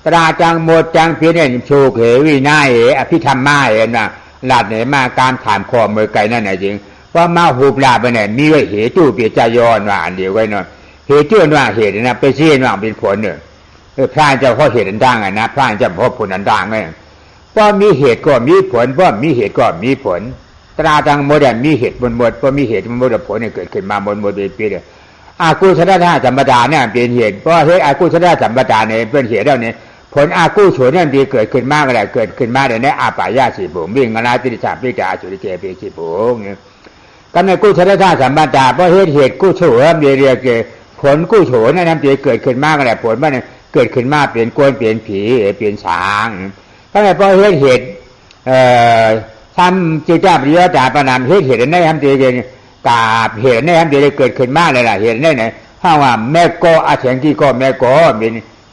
ตราจังหมดจังเพียนเนี่ยโชกเหวินาเหอภิธรรมมาเห็นว่าหลัดเนี่ยมาการถามข้อมือไกลนั่นแหละจริงเพราะมาหูปลาไปเนี่ยมีไว้เหตุเปียจายอนว่าอันเดียวไว้เนาะเหตุว่าเหตุนะไปเชี่ยว่าเป็นผลเนี่ยพระเจ้าเพราะเหตุอันดังอ่ะนะพระเจ้าเพราะผลอันดังเนี่ยเพราะมีเหตุก็มีผลเพราะมีเหตุก็มีผลตราจังหมดมีเหตุหมดเพราะมีเหตุหมดผลเนี่ยเกิดขึ้นมาหมดเป็นปีเลยอากุศลธรรมธรรมดาเนี่ยเป็นเหตุเพราะเหตุอากุศลธรรมดาเนี่ยเป็นเหตุแล้วเนี่ยผลอากุศลนั่นดีเกิดขึ้นมากอะไรเกิดขึ้นมาในอาปายาสีบุ๋มวิ่งอนาติริสาปิกาสุริเกปิสีบุ๋มกันในกุศลธรรมธรรมดาเพราะเหตุกุศลเรียกผลกุศลนั่นดีเกิดขึ้นมากอะไรผลมันเกิดขึ้นมาเปลี่ยนกวนเปลี่ยนผีเปลี่ยนช้างก็เลยเพราะเหตุทำจิตใจปริยจ่าประนามเหตุนั่นทำดีเองกาบเหตุนั่นทำดีเกิดขึ้นมากเลยล่ะเหตุนั่นเนี่ยถ้าว่าแม่ก็อาเฉียงที่ก็แม่ก็เป็น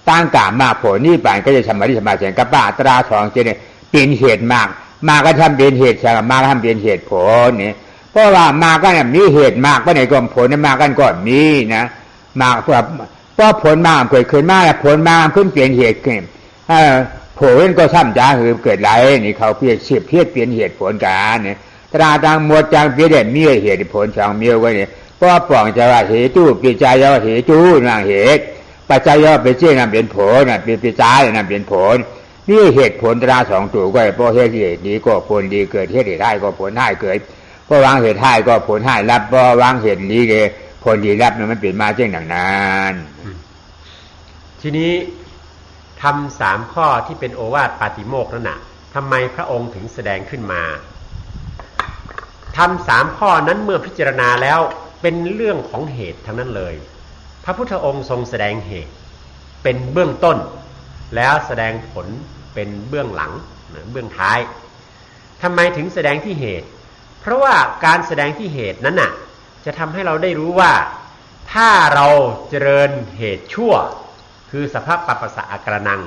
ตั้งกามาผลนี่ป่านก็จะสมาธิสมาเสียงกับป้าตราสองเจเนี่ยเป็นเหตุมากก็ทำเป็นเหตุสมาทำเป็นเหตุผลเนี่ยเพราะว่ามาก็เนี่ยมีเหตุมากก็ในกรมผลมากันก็มีนะมากเพราะผลมาเกิดขึ้นมาผลมาขึ้นเปลี่ยนเหตุขึ้นผลก็ซ้ำจ้าคือเกิดไรนี่เขาเปลี่ยนเสียบเพี้ยนเปลี่ยนเหตุผลกันเนี่ยตราทางหมดจางเปลี่ยนมีเหตุผลช่างมีไว้เนี่ยเพราะปองจะว่าเหตุปิจายเหตุนั่งเหตุปัจจัยย่อเป็นเจ้านั่นเป็นผลนั่นเป็นปิจายนั่นเป็นผลนี่เหตุผลตราสองตัวก็เพราะเหตุนี้ก็ผลดีเกิดเหตุได้ก็ผลให้เกิดเพราะวางเหตุให้ก็ผลให้รับเพราะวางเหตุนี้เลยผลดีรับมันเป็นมาเช่นนั้นทีนี้ทำ3ข้อที่เป็นโอวาทปาติโมกข์นั่นน่ะทำไมพระองค์ถึงแสดงขึ้นมาทำ3ข้อนั้นเมื่อพิจารณาแล้วเป็นเรื่องของเหตุทั้งนั้นเลยพระพุทธองค์ทรงแสดงเหตุเป็นเบื้องต้นแล้วแสดงผลเป็นเบื้องหลังเบื้องท้ายทำไมถึงแสดงที่เหตุเพราะว่าการแสดงที่เหตุนั้นน่ะจะทำให้เราได้รู้ว่าถ้าเราเจริญเหตุชั่วคือสัพพะปัปปะสะอาการนัง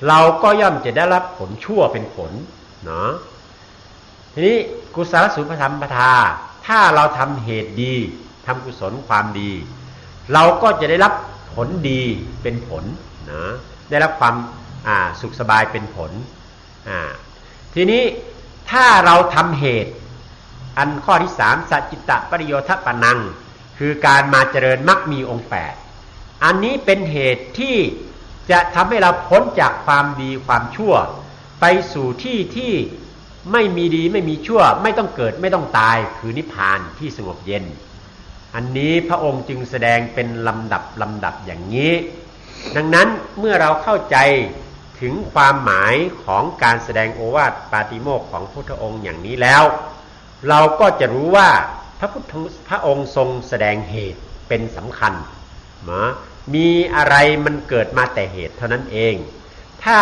เราก็ย่อมจะได้รับผลชั่วเป็นผลเนาะทีนี้กุศลสุภธรรมปทาถ้าเราทำเหตุดีทำกุศลความดีเราก็จะได้รับผลดีเป็นผลนะได้รับความสุขสบายเป็นผลทีนี้ถ้าเราทำเหตุอันข้อที่3สัจจิตตปริโยทปนังคือการมาเจริญมรรคมีองค์8อันนี้เป็นเหตุที่จะทำให้เราพ้นจากความดีความชั่วไปสู่ที่ไม่มีดีไม่มีชั่วไม่ต้องเกิดไม่ต้องตายคือนิพพานที่สงบเย็นอันนี้พระองค์จึงแสดงเป็นลำดับอย่างนี้ดังนั้นเมื่อเราเข้าใจถึงความหมายของการแสดงโอวาทปาติโมกข์ของพระพุทธองค์อย่างนี้แล้วเราก็จะรู้ว่าพระองค์ทรงแสดงเหตุเป็นสำคัญมีอะไรมันเกิดมาแต่เหตุเท่านั้นเองถ้า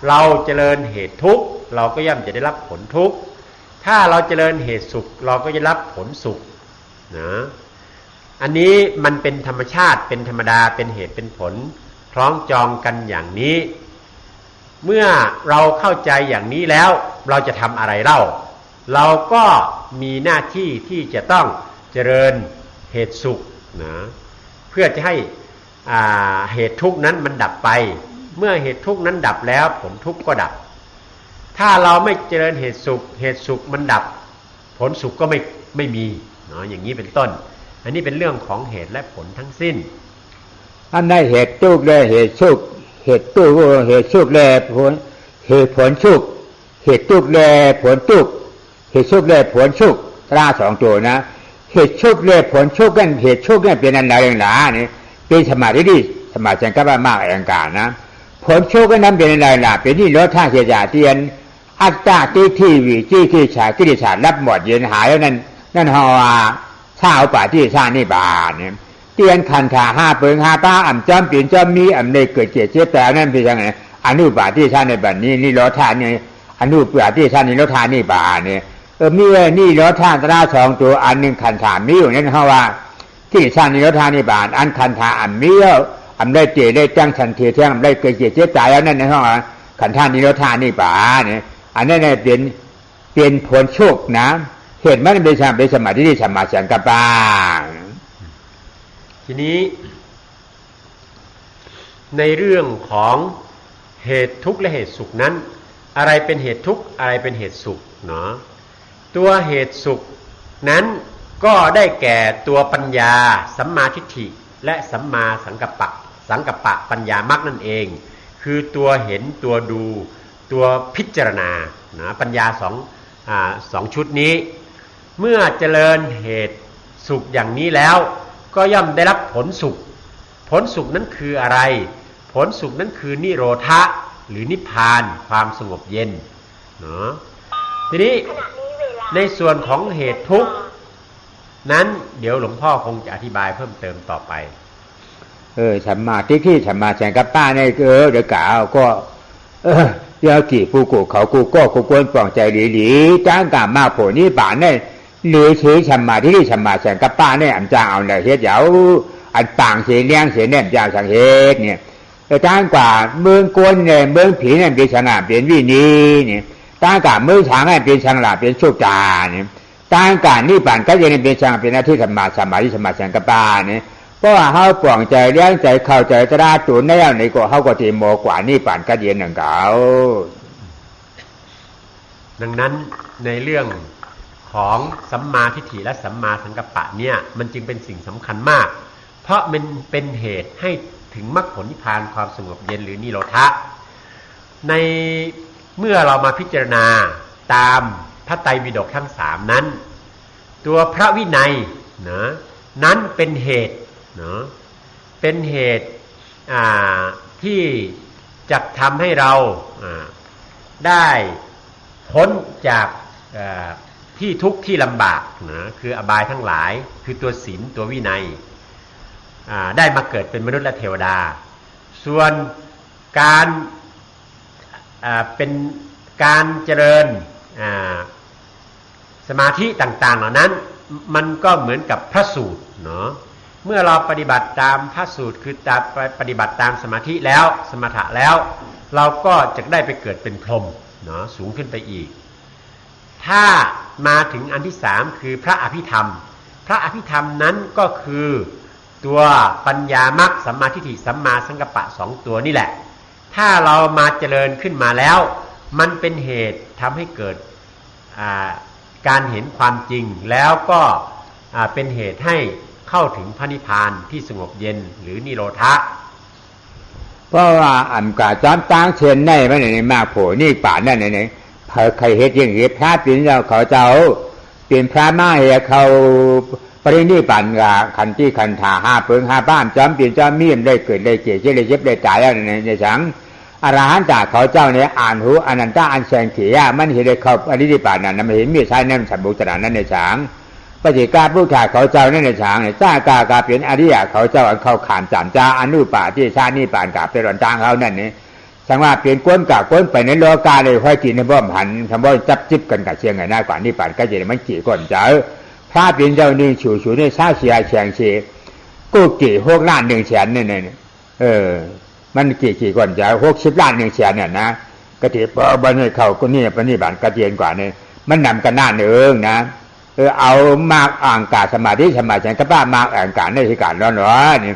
เราเจริญเหตุทุกข์เราก็ย่อมจะได้รับผลทุกข์ถ้าเราเจริญเหตุสุขเราก็จะรับผลสุขนะอันนี้มันเป็นธรรมชาติเป็นธรรมดาเป็นเหตุเป็นผลคล้องจองกันอย่างนี้เมื่อเราเข้าใจอย่างนี้แล้วเราจะทำอะไรเล่าเราก็มีหน้าที่ที่จะต้องเจริญเหตุสุขนะเพื่อจะให้เหตุทุกข์นั้นมันดับไปเมื่อเหตุทุกข์นั้นดับแล้วผลทุกข์ก็ดับ ถ้าเราไม่เจริญเหตุสุขมันดับผลสุขก็ไม่มีเนาะอย่างนี้เป็นต้นอันนี้เป็นเรื่องของเหตุและผลทั้งสิ้นอันได้เหตุทุกข์เลยเหตุสุขเหตุทุกข์เหตุสุขเลยผลเหตุผลสุขเหตุทุกข์เลยผลทุกข์เหตุสุขเลยผลสุขตราสองตัวนะเหตุสุขเลยผลสุขกันเหตุสุขเนี่ยเป็นอะไรอย่างหนาเนี่ยเป็นสมาธิที่สมาธิก็มากแองการนะผลสุขก็นั้นเป็นอะไรล่ะเป็นที่ลดท่าเสียจ่าเตียนอัตตาที่วิที่ฉากิริชารับหมดเย็นหายแล้วนั่นฮาวาชาวป่าที่ชานิบาตเนี่ยเตียนคันธาห้าเปิงห้าป้าอ่ำจอมเปลี่ยนจอมมีอ่ำในเกิดเจ็บเจ็บแต่นั่นเป็นยังไงอนุป่าที่ชาในบัดนี้นี่ลดท่าเนี่ยอนุป่าที่ชาในลดท่านิบาเนี่ยมีนี่ลดท่าตราสองตัวอันหนึ่งคันธามีอยู่นั่นฮาวาที่ชาในลดท่านิบาตอันคันธาอ่ำมีแล้วอ่ำได้เจได้จังสันเทียงได้เกิดเจ็บเจ็บตายแล้วนั่นนะฮะขันธานิลธานิบาเนี่ยอันนั้นเป็นผลโชคนะเหตุมันเป็นสมาธิที่สมาสังกัปปะทีนี้ในเรื่องของเหตุทุกข์และเหตุสุขนั้นอะไรเป็นเหตุทุกข์อะไรเป็นเหตุสุขเนาะตัวเหตุสุขนั้นก็ได้แก่ตัวปัญญาสัมมาทิฏฐิและสัมมาสังกัปปะปัญญามรรคนั่นเองคือตัวเห็นตัวดูตัวพิจารณานะปัญญาสองชุดนี้เมื่อเจริญเหตุสุขอย่างนี้แล้วก็ย่อมได้รับผลสุขผลสุขนั้นคืออะไรผลสุขนั้นคือนิโรธะหรือนิพพานความสงบเย็นเนาะทีนี้ในส่วนของเหตุทุกข์นั้นเดี๋ยวหลวงพ่อคงจะอธิบายเพิ่มเติมต่อไปสัมมาทิฏฐิสัมมาสังกัปปะเนี่ยเดี๋ยวกล่าวก็เดี๋ยวกี่ผู้กูเขากูก็กูควรปลองใจดีๆจ้างกามาโผนี่ป่านเนี่ยหรือเฉยสัมมาทิฏฐิสัมมาสังกัปปะเนี่ยอันจ้างเอาเลยเฮ็ดเหยาอันต่างเสียเลี้ยงเสียเนี่ยจ้างสังเหตุเนี่ยจ้างกว่าเมืองกวนเนี่ยเมืองผีเนี่ยเป็นชนะเป็นวินีเนี่ยจ้างกว่าเมืองช้างเนี่ยเป็นชังหลาเป็นโชคจาเนี่ยจ้างกว่านี่ป่านก็ยังเป็นชังเป็นอาทิสัมมาสัมมาทิฏฐิสัมมาสังกัปปะเนี่ยเพราะว่าเขาปล่องใจเลี้ยงใจเข้าใจตราตุนแล้วในก็เขาก็ทีโมกว่านี่ป่านก็เย็นหนึ่งเก่าดังนั้นในเรื่องของสัมมาทิฏฐิและสัมมาสังกัปปะเนี่ยมันจึงเป็นสิ่งสำคัญมากเพราะมันเป็นเหตุให้ถึงมรรคผลนิพพานความสงบเย็นหรือนิโรธะในเมื่อเรามาพิจารณาตามพระไตรปิฎกทั้งสามนั้นตัวพระวินัยนะนั้นเป็นเหตุเนาะเป็นเหตุที่จะทำให้เราได้พ้นจากที่ทุกข์ที่ลำบากนะคืออบายทั้งหลายคือตัวศีลตัววินัยได้มาเกิดเป็นมนุษย์และเทวดาส่วนการเป็นการเจริญสมาธิต่างๆเหล่านั้นมันก็เหมือนกับพระสูตรเนาะเมื่อเราปฏิบัติตามพระสูตรคือปฏิบัติตามสมาธิแล้วสมถะแล้วเราก็จะได้ไปเกิดเป็นพรหมเนาะสูงขึ้นไปอีกถ้ามาถึงอันที่สามคือพระอภิธรรมพระอภิธรรมนั้นก็คือตัวปัญญามรรคสัมมาทิฏฐิสัมมาสังกัปปะสองตัวนี่แหละถ้าเรามาเจริญขึ้นมาแล้วมันเป็นเหตุทำให้เกิดการเห็นความจริงแล้วก็เป็นเหตุให้เข้าถึงพระนิพพานที่สงบเย็นหรือนิโรธะเพราะว่าอันกาจอมตั้งเชิญในมันในมากโผนี่ป่านั่นเนี่ยใครเฮ็ดอย่างนี้พระปิ่นเราเขาเจ้าเป็นพระมาเฮเขาปรินิพพานกับขันธ์ที่ขันธาห้าเปิงห้าป้ามจอมปิ่นจอมมีมได้เกิดได้เกิดได้เจ็บได้ตายแล้วในสังอรหันต์จากเขาเจ้าเนี่ยอ่านหูอนันตะอันแสงเขียมันเห็นได้เขาปรินิพพานนั้นมันเห็นมีใช้นั่นสัมบุตระนั้นในสังปฏิกาผู้ถ่ายเขาเจ้านั่นในช้างเนี่ยจ้ากากาเป็นอริยะเขาเจ้าอันเขาขานจานจ้าอนุปาที่ชานี่ปานกาเป็นรันจางเขานั่นนี่สังว่าเปลี่ยนก้นกาก้นไปในโลกาเลยค่อยกินในบ่อมหันทำบ่จับจิบกันกับเชียงไงหน้ากว่านี่ปานก็จะมันกี่ก้นเจ้าพระเป็นเจ้าหนึ่งฉูในชาเสียเชียงเชียกู้กี่6 ล้าน1 แสนเนี่ยมันกี่ก้นเจ้า60 ล้าน1 แสนเนี่ยนะกะทิปอบนให้เขาก็นี่ปฏิบัติกระเทียนกว่าเนี่ยมันนำกันหน้าเนืองนะเอามากอ่างกาสมาธิสมาสังกัปปะมากอ่างกาในที่การร้อนๆนี่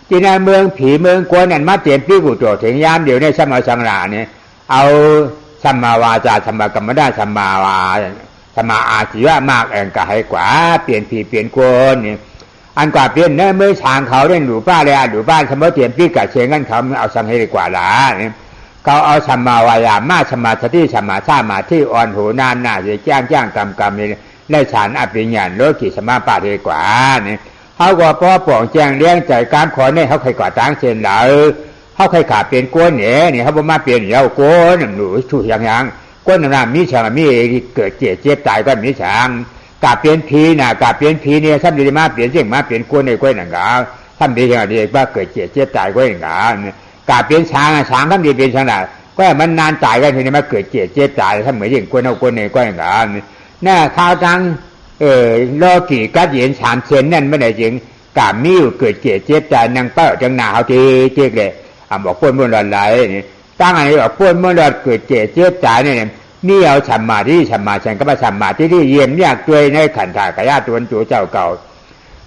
ที่ในเมืองผีเมืองกวนนั่นมาเตรียมปีกุโตถึงยามเดี๋ยวในสมัยสังราเนี่ยเอา สัมมาวาจาสัมมากัมมันตสัมมาวาสัมมาอาชีวะมากเองก็ให้กว่าเปลี่ยนผีเปลี่ยนคนนี่อันกว่าเปลี่ยนเนื้อมือช้างเขาเล่นหนูป้าเลยหนูป้าสมมติเปลี่ยนพี่กับเชียงกันเขาเอาสังให้ดีกว่าละเขาเอาสัมมาวายามาสัมมาสติสัมมาสมาธิอ่อนหูนานหน้าจะแจ้งกรรมนี่ได้ฌานอภิญญาโลกิสมาปาดีกว่านี่เขาก็พอป่องแจ้งเลี้ยงใจการขอเนี่ยเขาเคยก่อตั้งเช่นเราเขาเคยขาเปลี่ยนก้นเนี่ยเขาบอกมาเปลี่ยนเยาก้นหนูชูอย่างก้นน้ำมีฉางมีเกิดเจ็บตายก็มีฉางกาเปลี่ยนผีน่ะกาเปลี่ยนผีเนี่ยทำดีมาเปลี่ยนเสียงมาเปลี่ยนก้นในก้นหนังกาทำดีอย่างดีว่าเกิดเจ็บตายก้นหนังกากาเปลี่ยนช้างทำดีเป็นช้างน่ะก็มันนานตายกันทีนี้มาเกิดเจ็บตายถ้าเหมือนอย่างก้นเอาก้นในก้นหนังกาน่าข้าวจังโลกีกัดเย็น3 เซนนั่นไม่ได้จริงกามีอยู่เกิดเจ็บตายนางเป้าจังหนาเขาเจ๊กเลยบอกป้วนม้วนหลอดไหลนี่ตั้งอะไรบอกป้วนม้วนหลอดเกิดเจ็บตายเนี่ยนี่เอาฉัมมาที่ฉัมมาฉันก็มาฉัมมาที่เยี่ยมยากด้วยในขันธากายาตัวจูเจ้าเก่า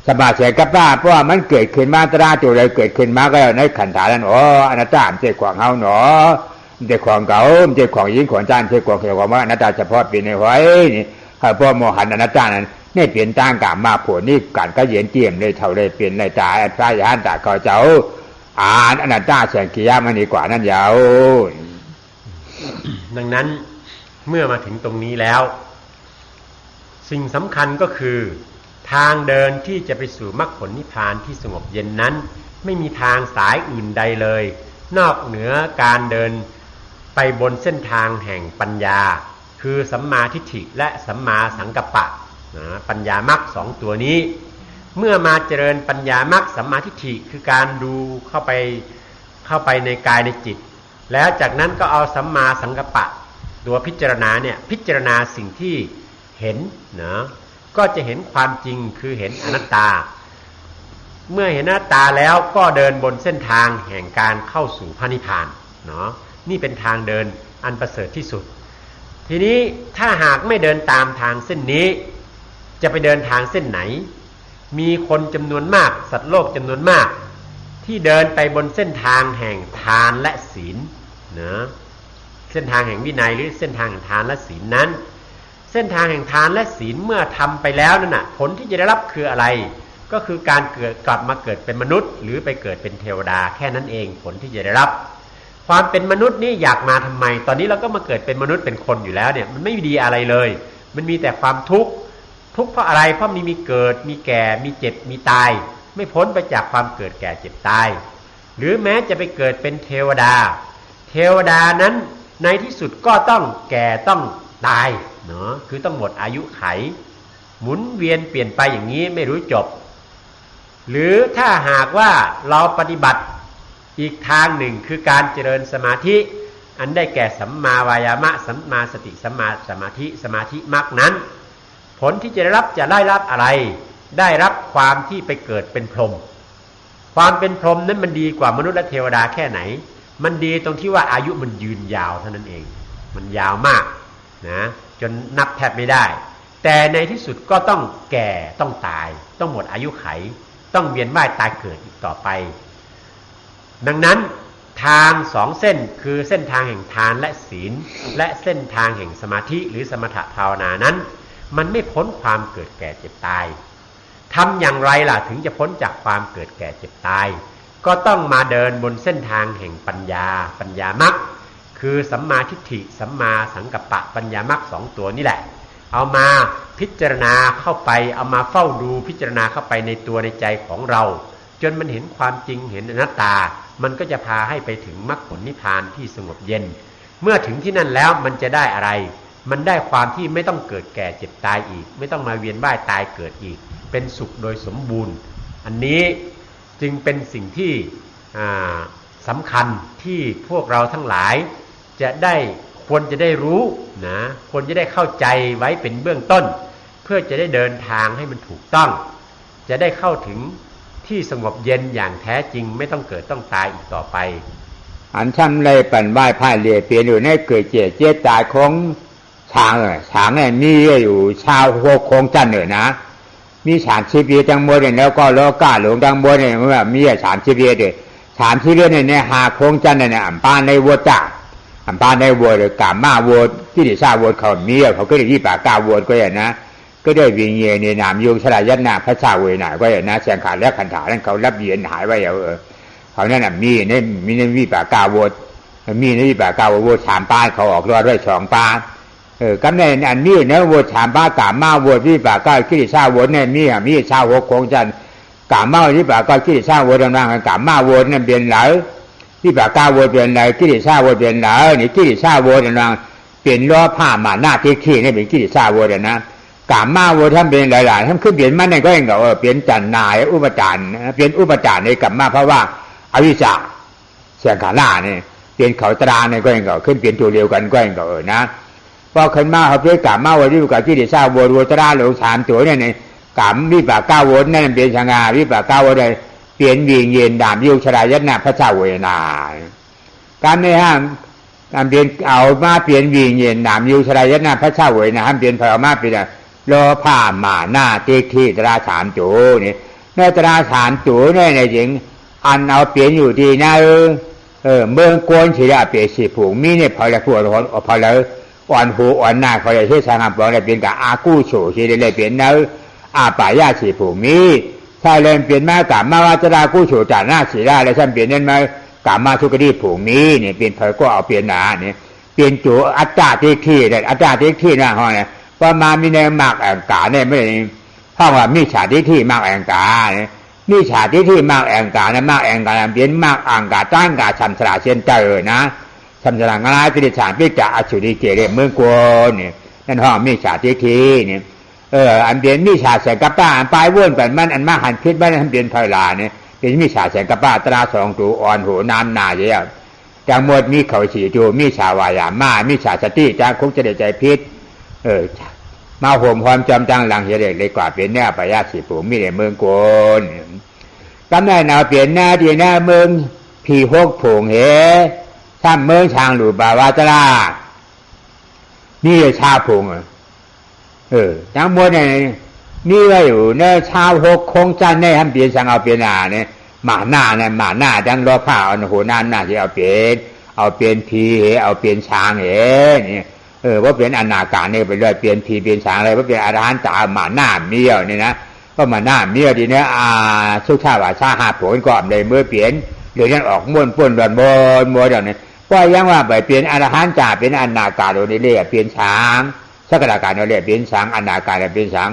สมาเสกป้าเพราะว่ามันเกิดขึ้นมาตราตัวเลยเกิดขึ้นมาก็ในขันธานั้นอนัตตาเจ้าของเฮาหนอเจ้าของเก่าเจ้าของยิงของจานเจ้าของเกี่ยวกับว่าอนัตตาเฉพาะเป็นในไว้นี่ข้าพ่อโมหันอนัตตานั้นนี่เปลี่ยนตั้งกามาผลนี่การก็เย็นเจียมเลยเท่าเลยเปลี่ยนเลยตาพระยานตาเขาเจ้าอ่านอนัตตาแสงกิยามันดีกว่านั่นยาวดังนั้นเมื่อมาถึงตรงนี้แล้วสิ่งสำคัญก็คือทางเดินที่จะไปสู่มรรคผลนิพพานที่สงบเย็นนั้นไม่มีทางสายอื่นใดเลยนอกเหนือการเดินไปบนเส้นทางแห่งปัญญาคือสัมมาทิฏฐิและสัมมาสังกัปปะปัญญามรรค2 ตัวนี้เมื่อมาเจริญปัญญามรรคสัมมาทิฏฐิคือการดูเข้าไปในกายในจิตแล้วจากนั้นก็เอาสัมมาสังกัปปะตัวพิจารณาเนี่ยพิจารณาสิ่งที่เห็นนะก็จะเห็นความจริงคือเห็นอนัตตาเมื่อเห็นอนัตตาแล้วก็เดินบนเส้นทางแห่งการเข้าสู่พระนิพพานเนาะนี่เป็นทางเดินอันประเสริฐที่สุดทีนี้ถ้าหากไม่เดินตามทางเส้นนี้จะไปเดินทางเส้นไหนมีคนจำนวนมากสัตว์โลกจำนวนมากที่เดินไปบนเส้นทางแห่งทานและศีลนะเส้นทางแห่งวินัยหรือเส้นทางแห่งทานและศีลนั้นเส้นทางแห่งทานและศีลเมื่อทำไปแล้วนั่นน่ะผลที่จะได้รับคืออะไรก็คือการกลับมาเกิดเป็นมนุษย์หรือไปเกิดเป็นเทวดาแค่นั้นเองผลที่จะได้รับความเป็นมนุษย์นี่อยากมาทำไมตอนนี้เราก็มาเกิดเป็นมนุษย์เป็นคนอยู่แล้วเนี่ยมันไม่ดีอะไรเลยมันมีแต่ความทุกข์เพราะอะไรเพราะมีเกิดมีแก่มีเจ็บมีตายไม่พ้นไปจากความเกิดแก่เจ็บตายหรือแม้จะไปเกิดเป็นเทวดานั้นในที่สุดก็ต้องแก่ต้องตายเนาะคือต้องหมดอายุไขหมุนเวียนเปลี่ยนไปอย่างนี้ไม่รู้จบหรือถ้าหากว่าเราปฏิบัติอีกทางหนึ่งคือการเจริญสมาธิอันได้แก่สัมมาวายามะสัมมาสติสัมมาสมาธิมรรคนั้นผลที่จะได้รับอะไรได้รับความที่ไปเกิดเป็นพรหมความเป็นพรหมนั้นมันดีกว่ามนุษย์และเทวดาแค่ไหนมันดีตรงที่ว่าอายุมันยืนยาวเท่านั้นเองมันยาวมากนะจนนับแทบไม่ได้แต่ในที่สุดก็ต้องแก่ต้องตายต้องหมดอายุไขต้องเวียนว่ายตายเกิดอีกต่อไปดังนั้นทาง2 เส้นคือเส้นทางแห่งทานและศีลและเส้นทางแห่งสมาธิหรือสมถภาวนานั้นมันไม่พ้นความเกิดแก่เจ็บตายทำอย่างไรล่ะถึงจะพ้นจากความเกิดแก่เจ็บตายก็ต้องมาเดินบนเส้นทางแห่งปัญญามรรคคือสัมมาทิฏฐิสัมมาสังกัปปะปัญญามรรค2 ตัวนี่แหละเอามาพิจารณาเข้าไปเอามาเฝ้าดูพิจารณาเข้าไปในตัวในใจของเราจนมันเห็นความจริงเห็นอนัตตามันก็จะพาให้ไปถึงมรรคผลนิพพานที่สงบเย็นเมื่อถึงที่นั่นแล้วมันจะได้อะไรมันได้ความที่ไม่ต้องเกิดแก่เจ็บตายอีกไม่ต้องมาเวียนว่ายตายเกิดอีกเป็นสุขโดยสมบูรณ์อันนี้จึงเป็นสิ่งที่สำคัญที่พวกเราทั้งหลายควรจะได้รู้นะควรจะได้เข้าใจไว้เป็นเบื้องต้นเพื่อจะได้เดินทางให้มันถูกต้องจะได้เข้าถึงที่สงบเย็นอย่างแท้จริงไม่ต้องเกิดต้องตายอีกต่อไปอันช่ำเลยปั่นไหว้พ่ายเรียเปลี่ยนอยู่ในเกิดเจ็บตายของช้างเนี่ยมีอยู่ชาวโคงจันเนี่ยนะมี30 ปีจังหมดแล้วก็โลกาหลงจังหมดเนี่ยว่ามี30 ปีเด้30 ปีเนี่ยหาโคงจันเนี่ยป้าในวัวจ่า อันบ้านได้วัวหรือกามาวัวที่ดิชาวัวเขามีเขาก็ได้ยี่ป่ากาวัวก็อย่างนะก็ได้วิญญาณในนามโยชรายันนาพระชาเวนาก็อย่างนะเสียงขาดและขันถานั้นเขารับเย็นหายไว้เขานั่นมีในวิป่ากาวัวมีในวิป่ากาวัวถามป้าเขาออกรอดด้วย2ป้ากำเนิดอันนี้เนื้อวัวถามป้ากามาวัววิป่ากาที่ดิชาวัวเนี่ยมีชาวหัวโคงจันกามาวิป่ากาที่ดิชาวัวดังๆกามาวัวนั่นเปลี่ยนหลายวิป่ากาวัวเปลี่ยนหลายที่ดิชาวัวเปลี่ยนหลายนี่ที่ดิชาวัวดังๆเปลี่ยนล้อผ้ามาหน้าที่นี่เป็นที่ดิชาวัวนะกามาวัวทำเป็นหลายๆทำขึ้นเปลี่ยนมันเนี่ยก็เองก็เปลี่ยนจันนายอุปจารเปลี่ยนอุปจารในกามาเพราะว่าอวิชชาเสียงขาล่าเนี่ยเปลี่ยนเขาตราเนี่ยก็เองก็ขึ้นเปลี่ยนตัวเร็วกันก็เองก็นะพอขึ้นมาเขาเปลี่ยนกามาวัวที่กับที่ดิชาวัวตราหลง3ตัวเนี่ยกามวิปากกาวัวนั่นเป็นชงาวิปากกาวัวได้เปลี่ยนวิญญาณดามยุชรายันนาพระเจ้าเวนาการในห้างการเปลี่ยนเอามาเปลี่ยนวิญญาณดามยุชรายันนาพระเจ้าเวนาห้ามเปลี่ยนพระมาเปลี่ยนโลผ้าหมาหน้าเตที่ตรา3ตัวนี่ในตรา3ตัวเนี่ยในจริงอันเอาเปลี่ยนอยู่ดีนะเมืองกวนเฉลี่ยเปลี่ยนสีผูกมีเนี่ยพอแล้วพอแล้วอ่อนหูอ่อนหน้าเขาเลยที่สางบอกเลยเปลี่ยนกับอากู้โฉเฉลี่ยเปลี่ยนเนื้ออาป่ายาสีผูกมีถ้าเล่นเปลี่ยนมากามาวัจรากู้โฉจาหน้าสีได้แล้วฉันเปลี่ยนนั่นมากามาทุกข์ดีผูกมีเนี่ยเปลี่ยนเพอก็เอาเปลี่ยนหนาเนี่ยเปลี่ยนจูอัตตาเทขี้เนี่ยอัตตาเทขี้นะฮะเนี่ยว่ามามีในมากแองกาเนี่ยไม่ได้ห้องว่ามีฉาทิที่มากแองกาเนี่ยมีฉาทิที่มากแองกาเนี่ยมากแองกาเปลี่ยนมากอังกาตั้งกาชัมสระเช่นเตอนะชัมสระงาติริฉานพิจาอสุริเกเรเมืองกวนเนี่ยนั่นห้องมีฉาทิที่เนี่ยอันเปลี่ยนมีฉาแสงกระป้าอันปลายว่นไปมันอันมาหันพิษบ้านอันเปลี่ยนไพลาเนี่ยเป็นมีฉาแสงกระป้าตรา2ตัวอ่อนหูน้ำนาเยอะจังหมดมีเขา4ตัวมีฉาวายามามีฉาสติจ้าคงจะได้ใจพิษมาห่มความจำจังหลังเฮเด็กเลยกว่าเป็นแน่ปยาสีปู่มีในเมืองโกนกำได้นาเปลี่ยนหน้าที่หน้าเมืองผีหกผงเหถ้าเมืองช้างหลุบาวาตรานี่ชาผงทั้งหมดเนี่ยนี่ไว้อยู่เนี่ยชาวหกคงจันเนี่ยทำเปลี่ยนสังเอาเปลี่ยนเนี่ยหมาหน้าเนี่ยหมาหน้าดังรอผ้าเอาหัวหน้าที่เอาเปลี่ยนผีเอาเปลี่ยนช้างนี่ว่าเปลี่ยนอนาการเนี่ยไปเลยเปลี่ยนผีเปลี่ยนช้างอะไรว่าเปลี่ยนอรหันต์ตาหมาหน้าเมี่ยวนี่นะก็หมาหน้าเมี่ยวดีเนี่ยสุชาติว่าชาหาผลก่อนเลยเมื่อเปลี่ยนเดี๋ยวนั้นออกม้วนป้วนดอนม้วนเดี๋ยวนี้ก็ยังว่าไปเปลี่ยนอรหันต์จ่าเป็นอนาการโดยเรียกเปลี่ยนช้างสักการโดยเรียกเปลี่ยนช้างอนาการเปลี่ยนช้าง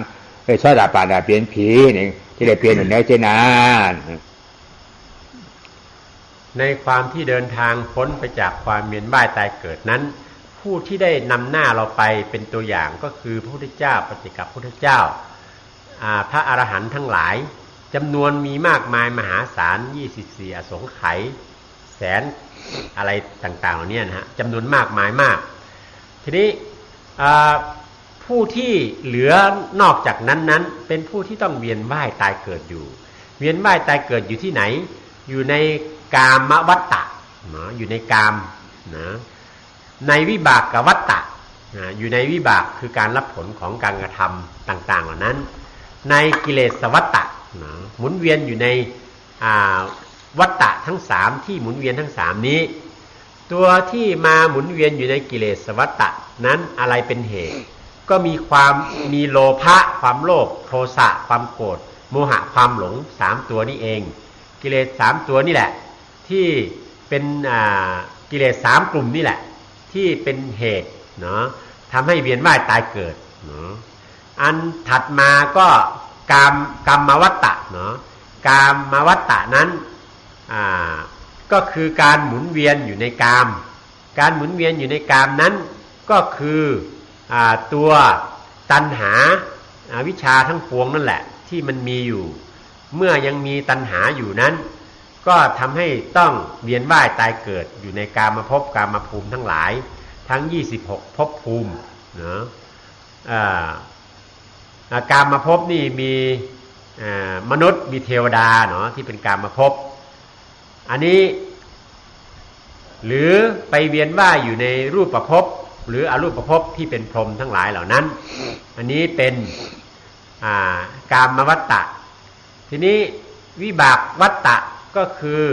ชาติปานาเปลี่ยนผีนี่ที่ได้เปลี่ยนอยู่ในเจนานในความที่เดินทางพ้นไปจากความเวียนว่ายตายเกิดนั้นผู้ที่ได้นำหน้าเราไปเป็นตัวอย่างก็คือพระพุทธเจ้าปฏิกับพระพุทธเจ้าพระอรหันต์ทั้งหลายจำนวนมีมากมายมหาศาล24อสงไขยแสนอะไรต่างๆเหล่านี้นะฮะจำนวนมากมายมากทีนี้ผู้ที่เหลือนอกจากนั้นเป็นผู้ที่ต้องเวียนว่ายตายเกิดอยู่เวียนว่ายตายเกิดอยู่ที่ไหนอยู่ในกามวัฏฏะนะอยู่ในกามนะในวิบากกวัฏฏะอยู่ในวิบากคือการรับผลของการกระทำต่างๆเหล่านั้นในกิเลสวัฏฏะหมุนเวียนอยู่ในวัฏฏะทั้ง3ที่หมุนเวียนทั้ง3นี้ตัวที่มาหมุนเวียนอยู่ในกิเลสวัฏฏะนั้นอะไรเป็นเหตุก็มีโลภะความโลภโทสะความโกรธโมหะความหลง3ตัวนี้เองกิเลส3ตัวนี่แหละที่เป็นกิเลส3กลุ่มนี่แหละที่เป็นเหตุเนาะทำให้เวียนว่ายตายเกิดเนาะอันถัดมาก็กรรมวัฏฏะเนาะกามวัฏฏะนั้นก็คือการหมุนเวียนอยู่ในกามการหมุนเวียนอยู่ในกามนั้นก็คือตัวตัณหาวิชาทั้งปวงนั่นแหละที่มันมีอยู่เมื่อยังมีตัณหาอยู่นั้นก็ทำให้ต้องเวียนว่ายตายเกิดอยู่ในกามภพกามภูมิทั้งหลายทั้ง26ภพภูมิเนาะกามภพนี่มีมนุษย์มีเทวดาเนาะที่เป็นกามภพอันนี้หรือไปเวียนว่ายอยู่ในรูปภพหรืออรูปภพที่เป็นพรหมทั้งหลายเหล่านั้นอันนี้เป็นกามวัฏฏะทีนี้วิบากวัฏฏะก็คือ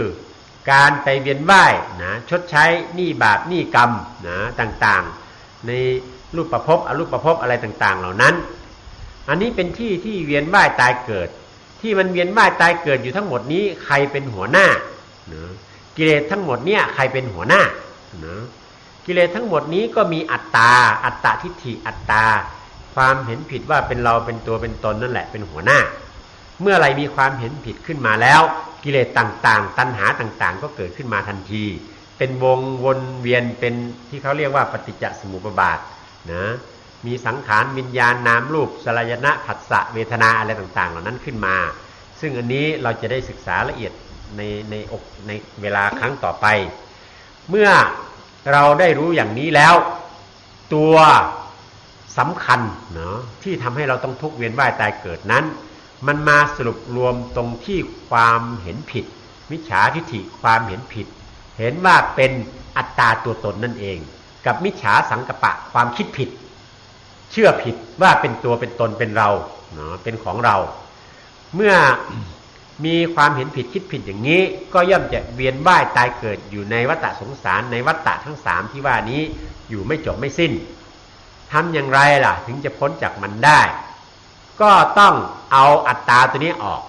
การไปเวียนว่ายนะชดใช้หนี้บาปหนี้กรรมนะต่างๆในรูปภพอรูปภพอะไรต่างๆเหล่านั้นอันนี้เป็นที่ที่เวียนว่ายตายเกิดที่มันเวียนว่ายตายเกิดอยู่ทั้งหมดนี้ใครเป็นหัวหน้านะกิเลสทั้งหมดเนี่ยใครเป็นหัวหน้านะกิเลสทั้งหมดนี้ก็มีอัตตาทิฏฐิอัตตาความเห็นผิดว่าเป็นเราเป็นตัวเป็นตนนั่นแหละเป็นหัวหน้าเมื่อไรมีความเห็นผิดขึ้นมาแล้วกิเลสต่างๆตัณหาต่างๆก็เกิดขึ้นมาทันทีเป็นวงวนเวียนเป็นที่เขาเรียกว่าปฏิจจสมุปบาทนะมีสังขารวิญญาณนามรูปสลายนะผัสสะเวทนาอะไรต่างๆเหล่านั้นขึ้นมาซึ่งอันนี้เราจะได้ศึกษาละเอียดในเวลาครั้งต่อไปเมื่อเราได้รู้อย่างนี้แล้วตัวสำคัญเนาะที่ทำให้เราต้องทุกข์เวียนว่ายตายเกิดนั้นมันมาสรุปรวมตรงที่ความเห็นผิดมิจฉาทิฏฐิความเห็นผิดเห็นว่าเป็นอัตตาตัวตนนั่นเองกับมิจฉาสังกัปปะความคิดผิดเชื่อผิดว่าเป็นตัวเป็นตนเป็นเราเนาะเป็นของเราเมื่อมีความเห็นผิดคิดผิดอย่างนี้ก็ย่อมจะเวียนว่ายตายเกิดอยู่ในวัฏสงสารในวัฏฏะทั้ง3ที่ว่านี้อยู่ไม่จบไม่สิ้นทำอย่างไรล่ะถึงจะพ้นจากมันได้ก็ต้องเอาอัตตาตัวนี้ออก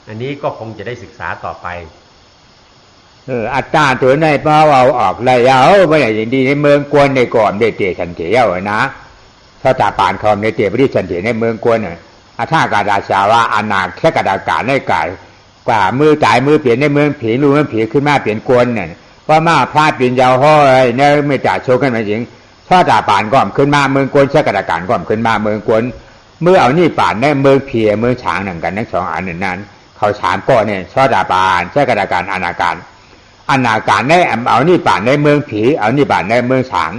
อันนี้ก็คงจะได้ศึกษาต่อไปอัตตาตัวไหนพอเอาออกเลยเอาไม่ได้ดีในเมืองกวนในก่อนได้เตะฉันเถียวนะถ้าตาปานคอมในเตะไปที่ฉันเถียในเมืองกวนอาท่ากาดาชาวะอนาแค่กระดากาในกายกว่ามือตายมือเปลี่ยนในเมืองผีรู้มันผีขึ้นมาเปลี่ยนกวนเนี่ยเพราะมาพลาดเปลี่ยนยาวห้อยเนี่ยไม่จ่าโชกันมาจริงถ้าตาปานก้อมขึ้นมาเมืองกวนแค่กระดากาก้อมขึ้นมาเมืองกวนเมื่อเอานี่ป่านในเมืองเพียเมืองฉางหนึ่งกันทั้ง2อันนั้นเขาฉางก้อนเนี่ยช่อตาปานแค่กระดากาอนาการในเอานี่ป่านในเมืองผีเอานี่ป่านในเมืองฉาง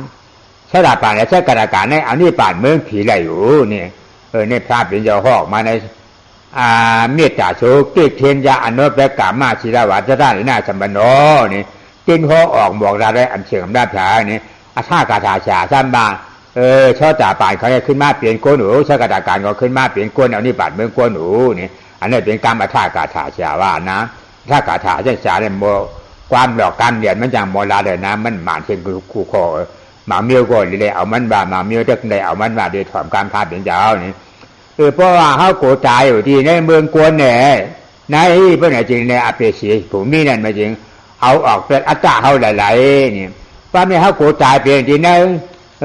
ช่อตาปานและแค่กระดากาในเอานี่ป่านเมืองผีอะไรอยู่เนี่ยเนี่ยพระเป็นยาหอกมาในเมตตาโชกิเทียนยาอนุปกามาศิลวัจระหรือหน้าสัมปันโนนี่ติ้นหัวออกบอกเราได้อันเชิงอำนาจผานี่อาท่ากาถาชาซ้ำบ้าช่อจ่าป่านเขาจะขึ้นมาเปลี่ยนโกนหนูช่อกระดาการก็ขึ้นมาเปลี่ยนโกนเอานี่บาดเมืองโกนหนูนี่อันนี้เป็นกรรมอาท่ากาถาชาว่านะถ้ากาถาเจ้าชาเนี่ยโมความหลอกการเรียนมันอย่างโมลาเลยนะมันหมานเช่นคู่คอหมาเมียวก็เลยเอามันว่าหมาเมียวจะได้เอามันว่าโดยถอมการพาเป็นยาวนี่เพราะว่าเขาโกตายอยู่ที่ในเมืองกวนเนี่ยในเพื่อนจริงในอเปสีผมนี่นั่นมาจริงเอาออกเป็นอัตตาเขาหลายๆนี่ว่าไม่เขาโกตายเป็นที่ใน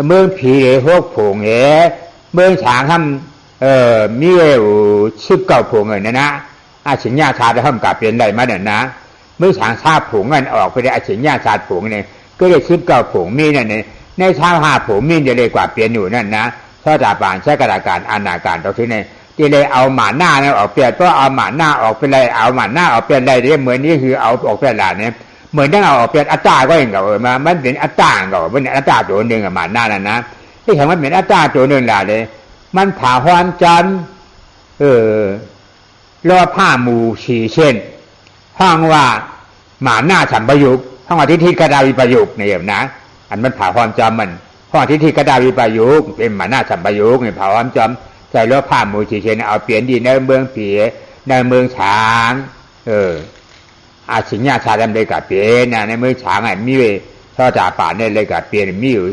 เมืองผีพวกผงเมืองฉางทำมี19ผงนะอาชิญญาชาติทำกับเป็นได้มาเนี่ยนะเมืองฉางชาผงกันออกไปได้อาชิญญาชาติผงเนี่ยก็ได้19ผงมีนั่นในชา5ผงมีจะเลยกว่าเปลี่ยนอยู่นั่นนะถ้าตาปานใช้กระดาการอนาการตรงที่นี่ที่เลยเอาหมาหน้าเนี่ยออกเปลี่ยนก็เอาหมาหน้าออกเป็นไรเอาหมาหน้าออกเป็นไรเนี่ยเหมือนนี่คือเอาออกเป็นหลานเนี่ยเหมือนต้องเอาออกเป็นอัตตาก็เองกับมันเป็นอัตตาก็เป็นอัตตาตัวหนึ่งหมาหน้านั่นนะที่ทำมันเป็นอัตตาตัวหนึ่งหล่ะเลยมันผ่าความจำรอผ้าหมู่4เช่นห้องว่าหมาหน้าฉันประยุกต์ห้องทิฏฐิกระดาวิประยุกต์เนี่ยนะอันมันผ่าความจำมันข้อทิฏฐิกระดาวิปยุกเป็นหมาหน้าสัมปยุกเนี่ยเผาอ้ำจอมใจล้อผ้ามูชีเชนเอาเปลี่ยนดีในเมืองผีในเมืองฉางอาชิญญาชาดำเลยกับเปลี่ยนในเมืองฉางมีช่อจ่าป่าเนี่ยเลยกับเปลี่ยนมีอยู่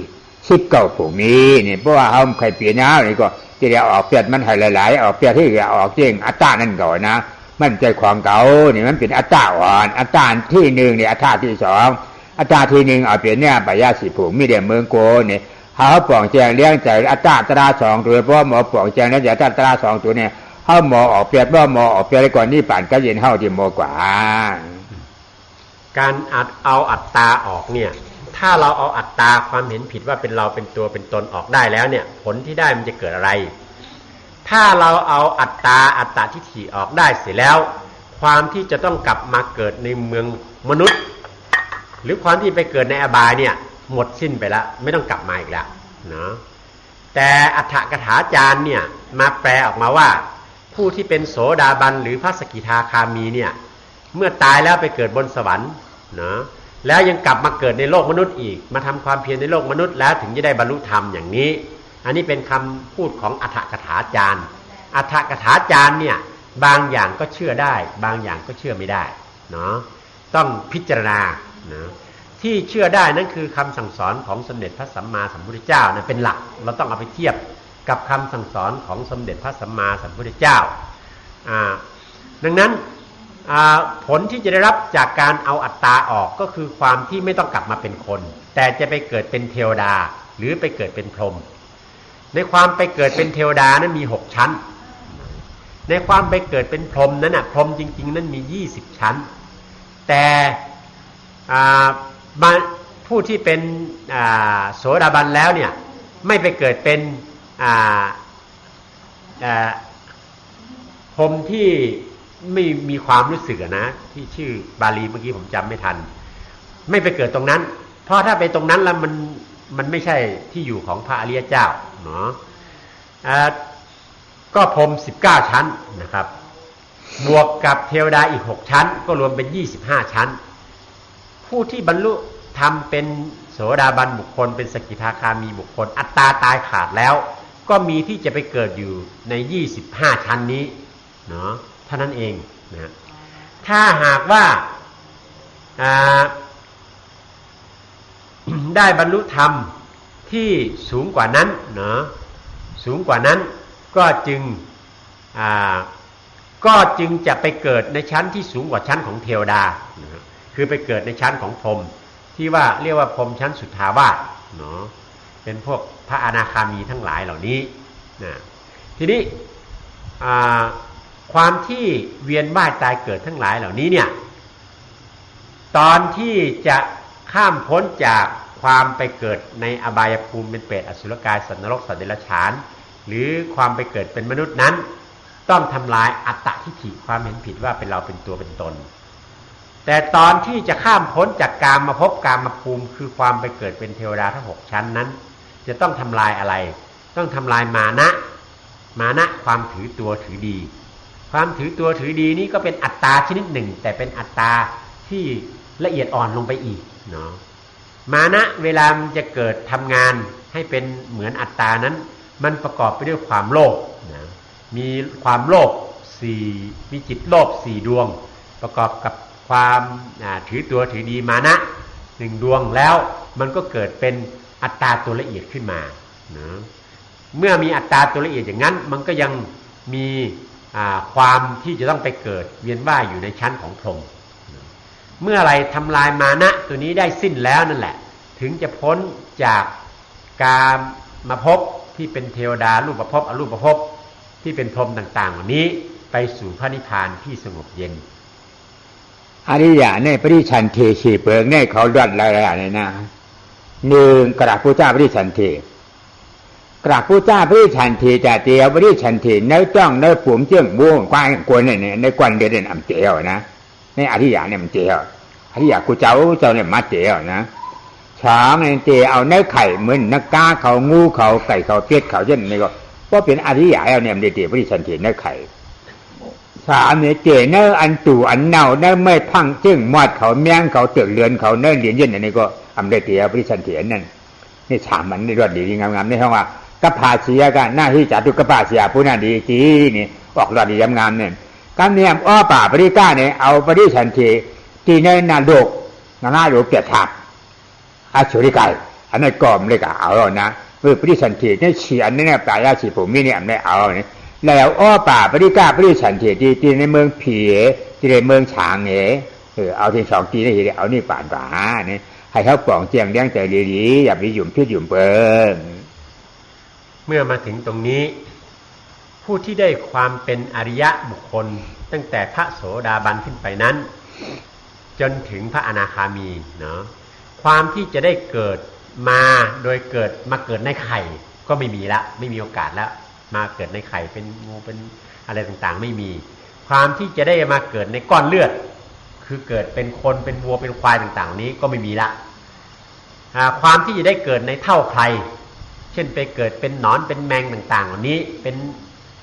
19ผงนี้นี่เพราะว่าเขาใครเปลี่ยนเนาะนี่ก็ที่เดียวออกเปลี่ยนมันให้หลายๆออกเปลี่ยนที่ออกเจ้งอัตตานั่นก่อนนะมันใจของเก่านี่มันเป็นอัตตาอ่อนอัตตาที่1เนี่ยอัตตาที่2อัตตาที่1เอาเปลี่ยนเนี่ยปยาสีผงมีเดียเมืองโกเนี่ยเขาปองแจงเลี้ยงใจอัตตรา2ตัวเพราะหมอปองแจงแล้วอย่าอัตรา2ตัวเนี่ยเขาหมอออกเปลี่ยนว่าหมอออกเปลี่ยนก่อนนี่ป่านก็เย็นเท่าที่หมอกว่าการเอาอัตตาออกเนี่ยถ้าเราเอาอัตตาความเห็นผิดว่าเป็นเราเป็นตัวเป็นตนออกได้แล้วเนี่ยผลที่ได้มันจะเกิดอะไรถ้าเราเอาอัตตาทิฏฐิออกได้เสร็จแล้วความที่จะต้องกลับมาเกิดในเมืองมนุษย์หรือความที่ไปเกิดในอบายเนี่ยหมดสิ้นไปแล้วไม่ต้องกลับมาอีกแล้วเนาะแต่อัฏฐกถาจารย์เนี่ยมาแปลออกมาว่าผู้ที่เป็นโสดาบันหรือพระสกิทาคามีเนี่ยเมื่อตายแล้วไปเกิดบนสวรรค์เนาะแล้วยังกลับมาเกิดในโลกมนุษย์อีกมาทำความเพียรในโลกมนุษย์แล้วถึงจะได้บรรลุธรรมอย่างนี้อันนี้เป็นคำพูดของอัฏฐกถาจารย์อัฏฐกถาจารย์เนี่ยบางอย่างก็เชื่อได้บางอย่างก็เชื่อไม่ได้เนาะ ต้องพิจารณานะที่เชื่อได้นั่นคือคำสั่งสอนของสมเด็จพระสัมมาสัมพุทธเจ้านะเป็นหลักเราต้องเอาไปเทียบกับคำสั่งสอนของสมเด็จพระสัมมาสัมพุทธเจ้าดังนั้นผลที่จะได้รับจากการเอาอัตตาออกก็คือความที่ไม่ต้องกลับมาเป็นคนแต่จะไปเกิดเป็นเทวดาหรือไปเกิดเป็นพรหมในความไปเกิดเป็นเทวดานั้นมี6ชั้นในความไปเกิดเป็นพรหมนั้นพรหมจริงๆนั้นมี20ชั้นแต่ผู้ที่เป็นโสดาบันแล้วเนี่ยไม่ไปเกิดเป็นพรหมที่ไม่มีความรู้สึกนะที่ชื่อบาลีเมื่อกี้ผมจำไม่ทันไม่ไปเกิดตรงนั้นเพราะถ้าไปตรงนั้นแล้วมันไม่ใช่ที่อยู่ของพระอริยเจ้าเนาะก็พรหม19ชั้นนะครับบวกกับเทวดาอีก6ชั้นก็รวมเป็น25ชั้นผู้ที่บรรลุธรรมเป็นโสดาบันบุคคลเป็นสกิทาคามีบุคคลอัตตาตายขาดแล้วก็มีที่จะไปเกิดอยู่ใน25ชั้นนี้เนาะเท่านั้นเองนะถ้าหากว่าได้บรรลุธรรมที่สูงกว่านั้นเนาะสูงกว่านั้นก็จึงจะไปเกิดในชั้นที่สูงกว่าชั้นของเทวดานะคือไปเกิดในชั้นของพรหมที่ว่าเรียกว่าพรหมชั้นสุทธาวาสเนาะเป็นพวกพระอนาคามีทั้งหลายเหล่านี้นะทีนี้ความที่เวียนว่ายตายเกิดทั้งหลายเหล่านี้เนี่ยตอนที่จะข้ามพ้นจากความไปเกิดในอบายภูมิเป็นเปรตอสุรกายสัตว์นรกสัตว์เดรัจฉานหรือความไปเกิดเป็นมนุษย์นั้นต้องทำลายอัตตทิฏฐิความเห็นผิดว่าเป็นเราเป็นตัวเป็นตนแต่ตอนที่จะข้ามพ้นจากกามมาพบกามมาภูมิคือความไปเกิดเป็นเทวดาทั้ง6ชั้นนั้นจะต้องทำลายอะไรต้องทำลายมานะความถือตัวถือดีความถือตัวถือดีนี้ก็เป็นอัตตาชนิดหนึ่งแต่เป็นอัตตาที่ละเอียดอ่อนลงไปอีกเนาะมานะเวลามันจะเกิดทำงานให้เป็นเหมือนอัตตานั้นมันประกอบไปด้วยความโลภนะมีความโลภมีจิตโลภ4ดวงประกอบกับความถือตัวถือดีมานะ1ดวงแล้วมันก็เกิดเป็นอัตตาตัวละเอียดขึ้นมานะเมื่อมีอัตตาตัวละเอียดอย่างนั้นมันก็ยังมีความที่จะต้องไปเกิดเวียนว่ายอยู่ในชั้นของพรหมเมื่อไรทำลายมานะตัวนี้ได้สิ้นแล้วนั่นแหละถึงจะพ้นจากการมาพบที่เป็นเทวดารูปภพอรูปภพที่เป็นพรหมต่างๆเหล่านี้ไปสู่พระนิพพานที่สงบเย็นอริยะในปริชันเทชีเปิงในเขาดัดอะไรเนี่ยนะ1กราบพระเจ้าปริชันเทกราบพระเจ้าปริชันเทจะเตียวปริชันเทในจ้องในปุ่มเจี้ยงบ้วงกว้างกวนเนี่ยในกวนเด่นอำเจียวนะในอริยะเนี่ยมันเจียวอริยะกูเจ้าเนี่ยมาเจียวนะช้างเนี่ยเจียวเอาในไข่เหมือนนักกาเขางูเขาไก่เขาเป็ดเขาเช่นนี้ก็เป็นอริยะเนี่ยมันเจียวปริชันเทในไข่3เนี่ยเจเนออันตู่อันเน่าเนอไม่พังจึงมอดเขาแมงเขาเตือกเลือนเขาเนอเหรียญเย็นอันนี้ก็อำเดเตียปริชันเถียนนั่นนี่3มันนี่รอดดีงามๆนี่เฮาว่ากัปพาเสียกันหน้าที่จตุกัปพาเสียผู้นั้นดีจีนี่ออกรอดดีงามๆเนี่ยกำเนียมอ้อป่าปริก้าเนี่ยเอาปริชันเทที่ในนาโลกนาโลกเปียถาอาชุริกายอันนั้นกอมเลยก็เอานะเมื่อปริชันเทนี่เฉียนนี่ปลายาสีผมมีเนี่ยอันนี้เอาเนี่ยแล้วอ้อป่าปริก้าปริชันเทที่ในเมืองผีที่ในเมืองฉางเอาที่2ทีนี่เอานี่ป่านป่านี่ให้เขาปล่องเจียงเลี้ยงใจดีๆอย่าไปหยุ่มพิษหยุ่มเปิ้งเมื่อมาถึงตรงนี้ผู้ที่ได้ความเป็นอริยะบุคคลตั้งแต่พระโสดาบันขึ้นไปนั้นจนถึงพระอนาคามีเนาะความที่จะได้เกิดมาโดยมาเกิดในไข่ก็ไม่มีละไม่มีโอกาสแล้วมาเกิดในไข่เป็นงูเป็นอะไรต่างๆไม่มีความที่จะได้มาเกิดในก้อนเลือดคือเกิดเป็นคนเป็นวัวเป็นควายต่างๆนี้ก็ไม่มีละความที่จะได้เกิดในเท่าใครเช่นไปเกิดเป็นหนอนเป็นแมงต่างๆเหล่านี้เป็น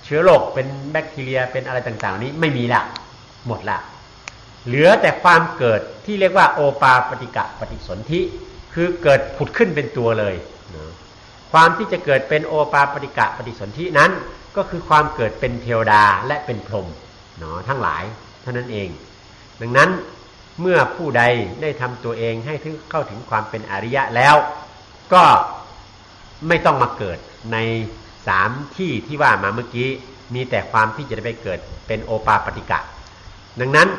เชื้อโรคเป็นแบคทีเรียเป็นอะไรต่างๆนี้ไม่มีละหมดละเหลือแต่ความเกิดที่เรียกว่าโอปาปฏิกะปฏิสนธิคือเกิดผุดขึ้นเป็นตัวเลยความที่จะเกิดเป็นโอปาปฏิกะปฏิสนธินั้นก็คือความเกิดเป็นเทวดาและเป็นพรหมเนาะทั้งหลายเท่านั้นเองดังนั้น เมื่อผู้ใดได้ทำตัวเองให้เข้าถึงความเป็นอริยะแล้วก็ไม่ต้องมาเกิดใน3ที่ที่ว่ามาเมื่อกี้มีแต่ความที่จะได้ไปเกิดเป็นโอปาปฏิกะดังนั้น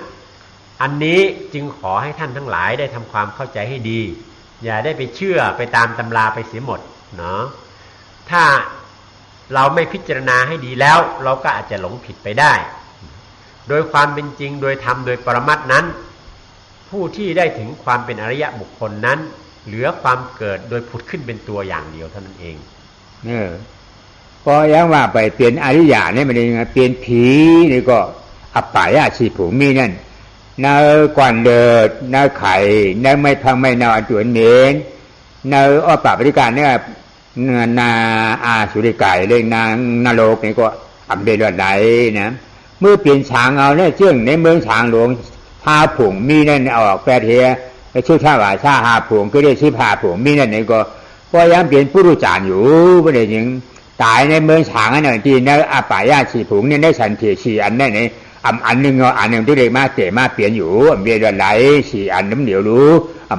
อันนี้จึงขอให้ท่านทั้งหลายได้ทำความเข้าใจให้ดีอย่าได้ไปเชื่อไปตามตำราไปเสียหมดเนาะถ้าเราไม่พิจารณาให้ดีแล้วเราก็อาจจะหลงผิดไปได้โดยความเป็นจริงโดยธรรมโดยปรมัตถ์นั้นผู้ที่ได้ถึงความเป็นอริยบุคคลนั้นเหลือความเกิดโดยผุดขึ้นเป็นตัวอย่างเดียวเท่านั้นเองพอยังว่าไปเปลี่ยนอริยะเนี่ยมันยังไงเปลี่ยนผีนี่ก็อัปปายาชีผูมีนั่นเนื้อก่อนเดิดเนื้อไข่เนื้อไม่พังไม่นอนตัวเหม็นเนื้ออปปริการเนี่ยนาอาสุริกายเรื่องนางนรกนี่ก็อำเบลไหลนะเมื่อเปลี่ยนฉางเอาเนี่ยเชื่องในเมืองฉางหลวงชาผงมีนั่นออกแปดเทียชื่อชาว่าชาหาผงก็เรียกชื่อผาผงมีนั่นนี่ก็พอยังเปลี่ยนผู้รู้จานอยู่ประเดี๋ยวยังตายในเมืองฉางอันนั้นที่ในอาป่ายาชีผงเนี่ยได้ฉันเทียชีอันนั้นนี่อันหนึ่งอันหนึ่งที่เรียกมาเตะมาเปลี่ยนอยู่เบียดไหลชีอันน้ำเหนียวรู้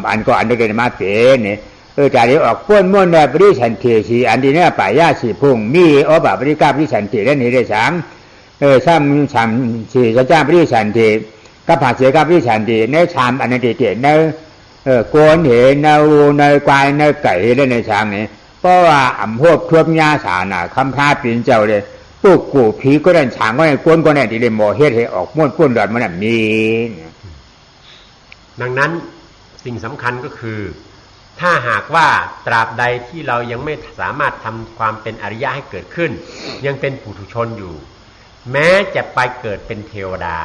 อันก็อันนึงเรียกมาเปลี่ยนเนี่ยจากนี้ออกพ้นม้วนแบบปริฉันเทียชีอันที่เนี่ยป่ายาชีผงมีแบบปริกาปริฉันเทียนั่นนี่ได้ช้างซ้ำช้ำชีจ้าปริฉันเทียก็ผ่าเสียกับปริฉันเทียในชามอันนั้นเทียในโกนเห็นในควายในไก่ได้ในช้างนี่เพราะว่าพวกทวมยาสาน่ะคำพาปีนเจ้าเลยพวกกูผีก็ได้ฉางก็ได้กวนก็ได้ที่เลยหมอเฮ็ดให้ออกม้วนป้วนดอดมันมีดังนั้นสิ่งสำคัญก็คือถ้าหากว่าตราบใดที่เรายังไม่สามารถทำความเป็นอริยะให้เกิดขึ้นยังเป็นปุถุชนอยู่แม้จะไปเกิดเป็นเทวดา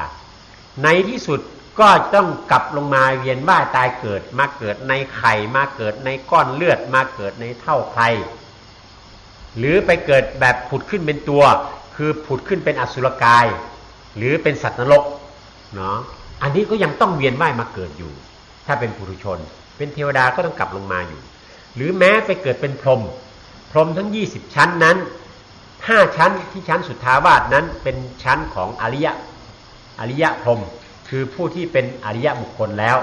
ในที่สุดก็ต้องกลับลงมาเวียนว่ายตายเกิดมาเกิดในไข่มาเกิดในก้อนเลือดมาเกิดในเท่าไครหรือไปเกิดแบบผุดขึ้นเป็นตัวคือผุดขึ้นเป็นอสุรกายหรือเป็นสัตว์นรกเนาะอันนี้ก็ยังต้องเวียนว่ายมาเกิดอยู่ถ้าเป็นปุถุชนเป็นเทวดาก็ต้องกลับลงมาอยู่หรือแม้ไปเกิดเป็นพรหมทั้ง20ชั้นนั้น5ชั้นที่ชั้นสุทธาวาสนั้นเป็นชั้นของอริยพรหมคือผู้ที่เป็นอริยบุคคลแล้ว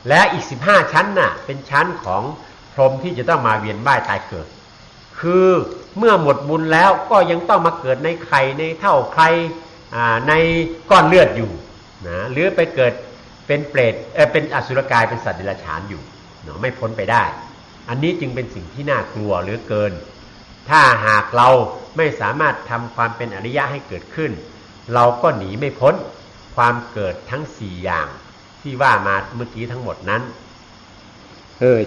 และอีก15ชั้นน่ะเป็นชั้นของพรหมที่จะต้องมาเวียนว่ายตายเกิดคือเมื่อหมดบุญแล้วก็ยังต้องมาเกิดในไข่ในเท่าไครในก้อนเลือดอยู่นะหรือไปเกิดเป็นเปรตเป็นอสุรกายเป็นสัตว์เดรัจฉานอยู่เนาะไม่พ้นไปได้อันนี้จึงเป็นสิ่งที่น่ากลัวเหลือเกินถ้าหากเราไม่สามารถทำความเป็นอริยะให้เกิดขึ้นเราก็หนีไม่พ้นความเกิดทั้ง4อย่างที่ว่ามาเมื่อกี้ทั้งหมดนั้น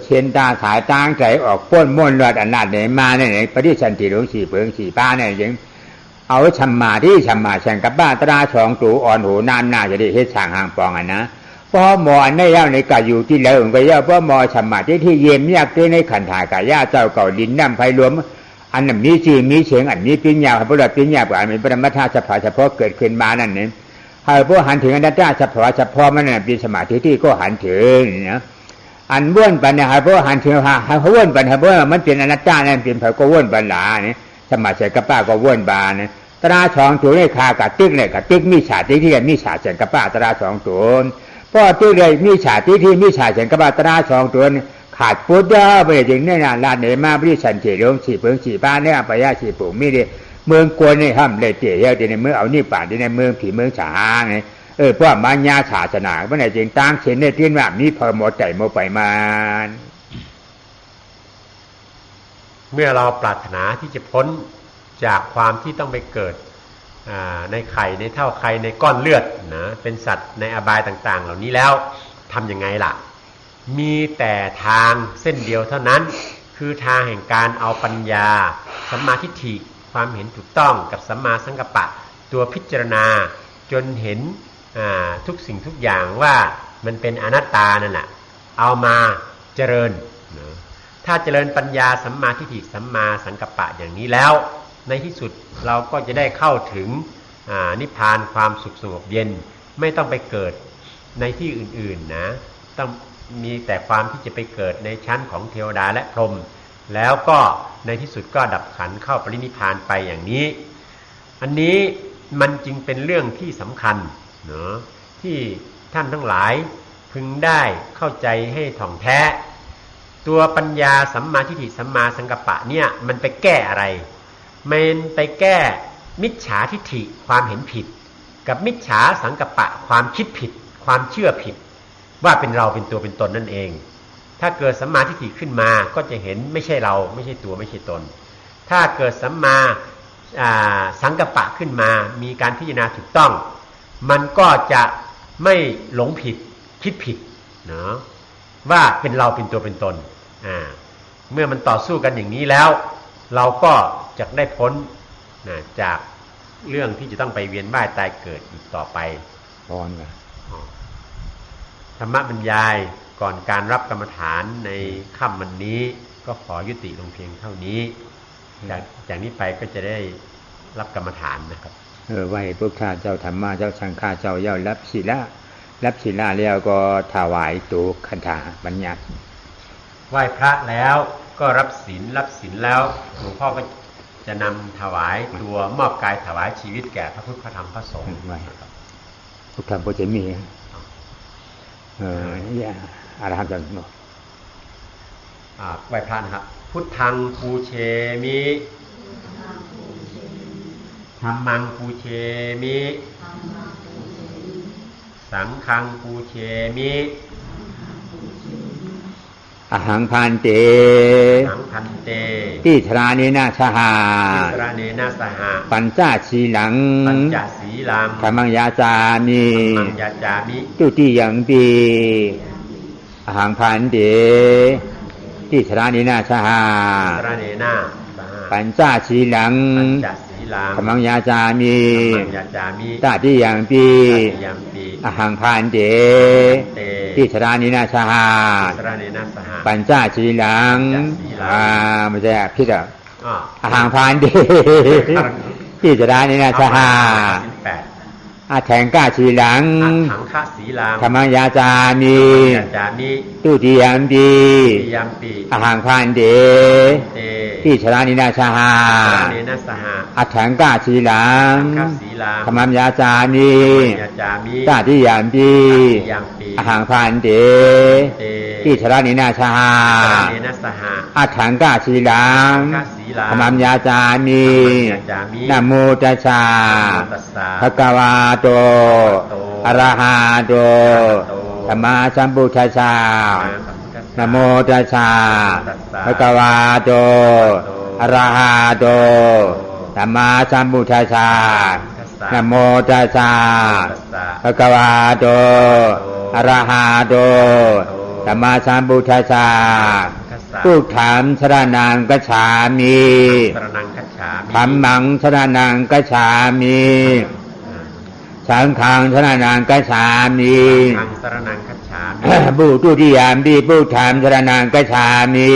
เช่นตาสายตั้งใจออกป้นม้วนรอดอันนั้นไหนมาไหนปฏิสันติหลวงสี่เปิงสี่ป้าเนี่ยยังเอาชัมมาที่ชัมมาแข่งกับบ้านตราชองตูอ่อนหูน้ำหน้าจะได้เฮ็ดช่างห่างปองอันนะเพราะหมออันนี้ย่าในกาอยู่ที่แล้วก็ย่าเพราะหมอชัมมาที่เยี่ยมยากที่ในขันถ่ายกายาเจ้าเก่าดินน้ำไฟรวมอันนั้นมีชื่อมีเสียงอันนี้ปัญญาพระราชปัญญาปานมีปรมาธาเฉพาะเกิดขึ้นมานั่นเนี่ยให้พวกหันถึงอนัตตาเฉพาะมันน่ะเป็นสมาธิที่ก็หันถึงนะอันว่นปัญหาเพราะหันถึงให้ว่นปัญหาเพราะมันเป็นอนัตตานั่นเป็นเขาก็ว่นปัญหาเนี่ยสมาธิกับป้าก็ว่นบาเนี่ยตราสองตัวนี่คากะตึกเลยกะตึกมีฉาที่มีฉาเฉนกับป้าตราสองตัวเพราะตึกเลยมีฉาที่มีฉาเฉนกับป้าตราสองตัวขาดปุ๊บเด้อไปถึงเนี่ยนะลานไหนมาบริษัทเฉลิมสี่เพิงสี่ป้าเนี่ยปยาสี่ปู่มีดิเมืองกวนนี่ห้ามเลยเตี๋ยในเมืองเอานี่ป่านในเมืองผีเมืองฉางไงเพราะมัญญาศาสนาเมื่อไหร่จึงตั้งเช่นในที่ว่ามีพอหมดใจโมไปมาเมื่อเราปรารถนาที่จะพ้นจากความที่ต้องไปเกิดในไข่ในเท่าไข่ในก้อนเลือดนะเป็นสัตว์ในอบายต่างๆเหล่านี้แล้วทำยังไงล่ะมีแต่ทางเส้นเดียวเท่านั้นคือทางแห่งการเอาปัญญาสัมมาทิฏฐิความเห็นถูกต้องกับสัมมาสังกัปปะตัวพิจารณาจนเห็นทุกสิ่งทุกอย่างว่ามันเป็นอนัตตานั่นแหละเอามาเจริญนะถ้าเจริญปัญญาสัมมาทิฏฐิสัมมาสังกัปปะอย่างนี้แล้วในที่สุดเราก็จะได้เข้าถึงนิพพานความสุขสงบเย็นไม่ต้องไปเกิดในที่อื่นๆนะต้องมีแต่ความที่จะไปเกิดในชั้นของเทวดาและพรหมแล้วก็ในที่สุดก็ดับขันเข้าปรินิพพานไปอย่างนี้อันนี้มันจึงเป็นเรื่องที่สำคัญเนาะที่ท่านทั้งหลาย พึงได้เข้าใจให้ถ่องแท้ตัวปัญญาสัมมาทิฏฐิสัมมาสังกัปปะเนี่ยมันไปแก้อะไรมันไปแก้มิจฉาทิฏฐิความเห็นผิดกับมิจฉาสังกัปปะความคิดผิดความเชื่อผิดว่าเป็นเราเป็นตัวเป็นตนนั่นเองถ้าเกิดสัมมาทิฏฐิขึ้นมาก็จะเห็นไม่ใช่เราไม่ใช่ตัวไม่ใช่ตนถ้าเกิดสัมมาสังกัปปะขึ้นมามีการพิจารณาถูกต้องมันก็จะไม่หลงผิดคิดผิดเนาะว่าเป็นเราเป็นตัวเป็นตนเมื่อมันต่อสู้กันอย่างนี้แล้วเราก็จะได้พ้นจากเรื่องที่จะต้องไปเวียนว่ายตายเกิดอีกต่อไปธรรมบรรยายก่อนการรับกรรมฐานในค่ำวันนี้ก็ขอยุติลงเพียงเท่านี้จากนี้ไปก็จะได้รับกรรมฐานนะครับไหว้พวกข้าเจ้าธรรมะเจ้าสังฆาเจ้าย่อรับศีลแล้วก็ถวายตัวคันธาบัญญัติไหว้พระแล้วก็รับศีลแล้วหลวงพ่อก็จะนำถวายตัวมอบกายถวายชีวิตแก่พระพุทธพระธรรมพระสงฆ์ทุกท่านก็จะมีอรหันต์กันเนาะไหว้พระนะครับพุทธังปูเชมิธัมมังปูเชมิสังฆังปูเชมิอหังพันเตทิฏฐานินาสหะปัญจศีลังธัมมังยาจามิตุติยัมปิอหังพันเตทิฏฐานินาสหะปัญจศีลังธัมมังยาจามิตติยัมปิอหังพันเตทิฏฐานินาสหะปัญจศีลังไม่ใช่ผิดอหังพันเตทิฏฐานินาสหะอัฏฐังฆาศีลังธัมมังยาจามิตุติยัมปิอหังพันเตทิฏฐานินาสหะอัฏฐังฆาศีลังธัมมังยาจามิตติยัมปิอหังพันเตทิฏฐานินาสหะอัฏฐังฆาศีลังธัมมังยาจามินะโมตัสสะภะคะวะโตอะระหะโตสัมมาสัมพุทธัสสะนะโมตัสสะภะคะวะโตอะระหะโตสัมมาสัมพุทธัสสะนะโมตัสสะภะคะวะโตอะระหะโตสัมมาสัมพุทธัสสะพุทธังสรณังคัจฉามิธัมมังสรณังคัจฉามิสังฆังสรณังคัจฉามิบุตุติยามปิพุทธังสรณังคัจฉามิ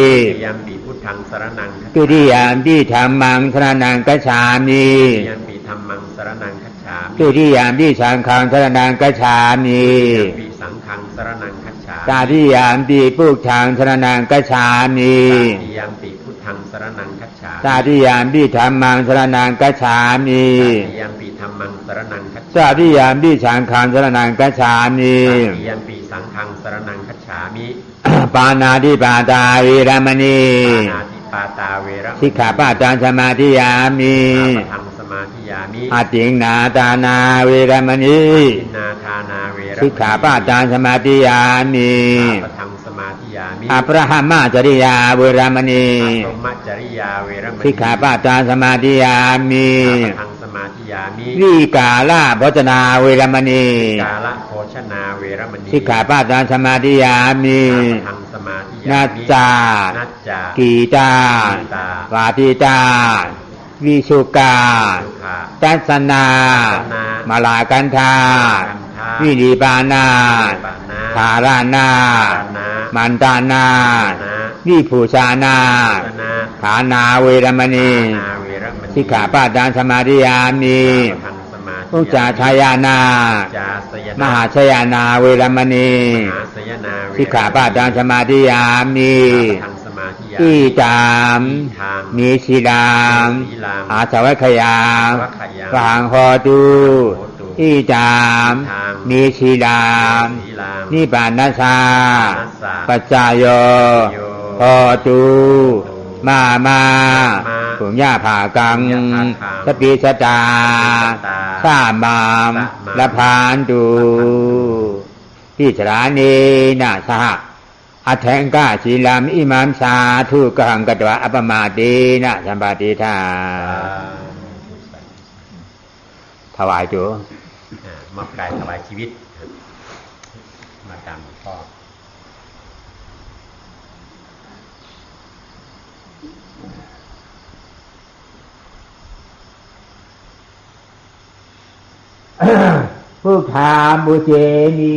ตุติยามปิธัมมังสรณังคัจฉามิตุติยามปิสังฆังสรณังคัจฉามิตาติยามปิพุทธังสรณังคัจฉามิตาติยามปิธัมมังสรณังคัจฉามิตาติยามปิสังฆังสรณังคัจฉามิปานาติปาตาเวรมณีสิกขาปะทังสมาธิยามิอติงนาทานาเวรมณีสิกขาปะทังสมาธิยามิอปรหมาจริยาเวรมณีสิกขาปะทังสมาธิยามิวิกาลโภชนาเวรมณีสิกขาปะทังสมาธิยามินัจจากีตาวาทิตาวิสุกาตัสนามาลากันธาวินิปานาธารานามันตานาวิภูชานาฐานาเวรมณีสิกขาปะทังสมาธิยามิอุจจาชายานา มหาชยานาเวรมณีสิกขาปะทังสมาธิยามิอิจามมีศีลังอาสวัคยามวังโหตุ อีจามมีชีดามนิปานัสสาปัจจายโยโหตุมาปุญญาภากังสปิสตาสามามละพานตุพิจารณานาสหอัฏฐังกาศีลามอิมามสาธุกังกตวะอัปมาเตนะสัมปติทาถวายจุมอบกายถวายชีวิตมาตามพ่อพุทธาบูเชมิ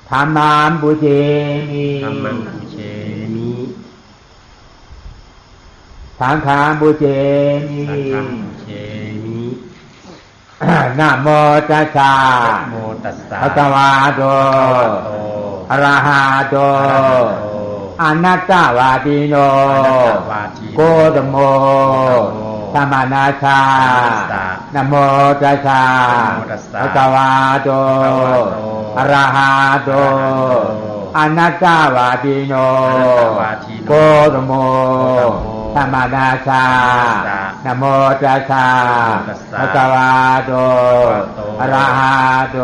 ธรรมังบูเชมิสังฆังบูเชมินะโมตัสสะภะคะวะโตอะระหะโตอนัตตวาทิโนโกตโมธัมมานาชานะโมตัสสะภะคะวะโตอะระหะโตอนัตตวาทิโนโกตโมธัมมานาชานะโมตัสสะภะคะวะโตอะระหะโต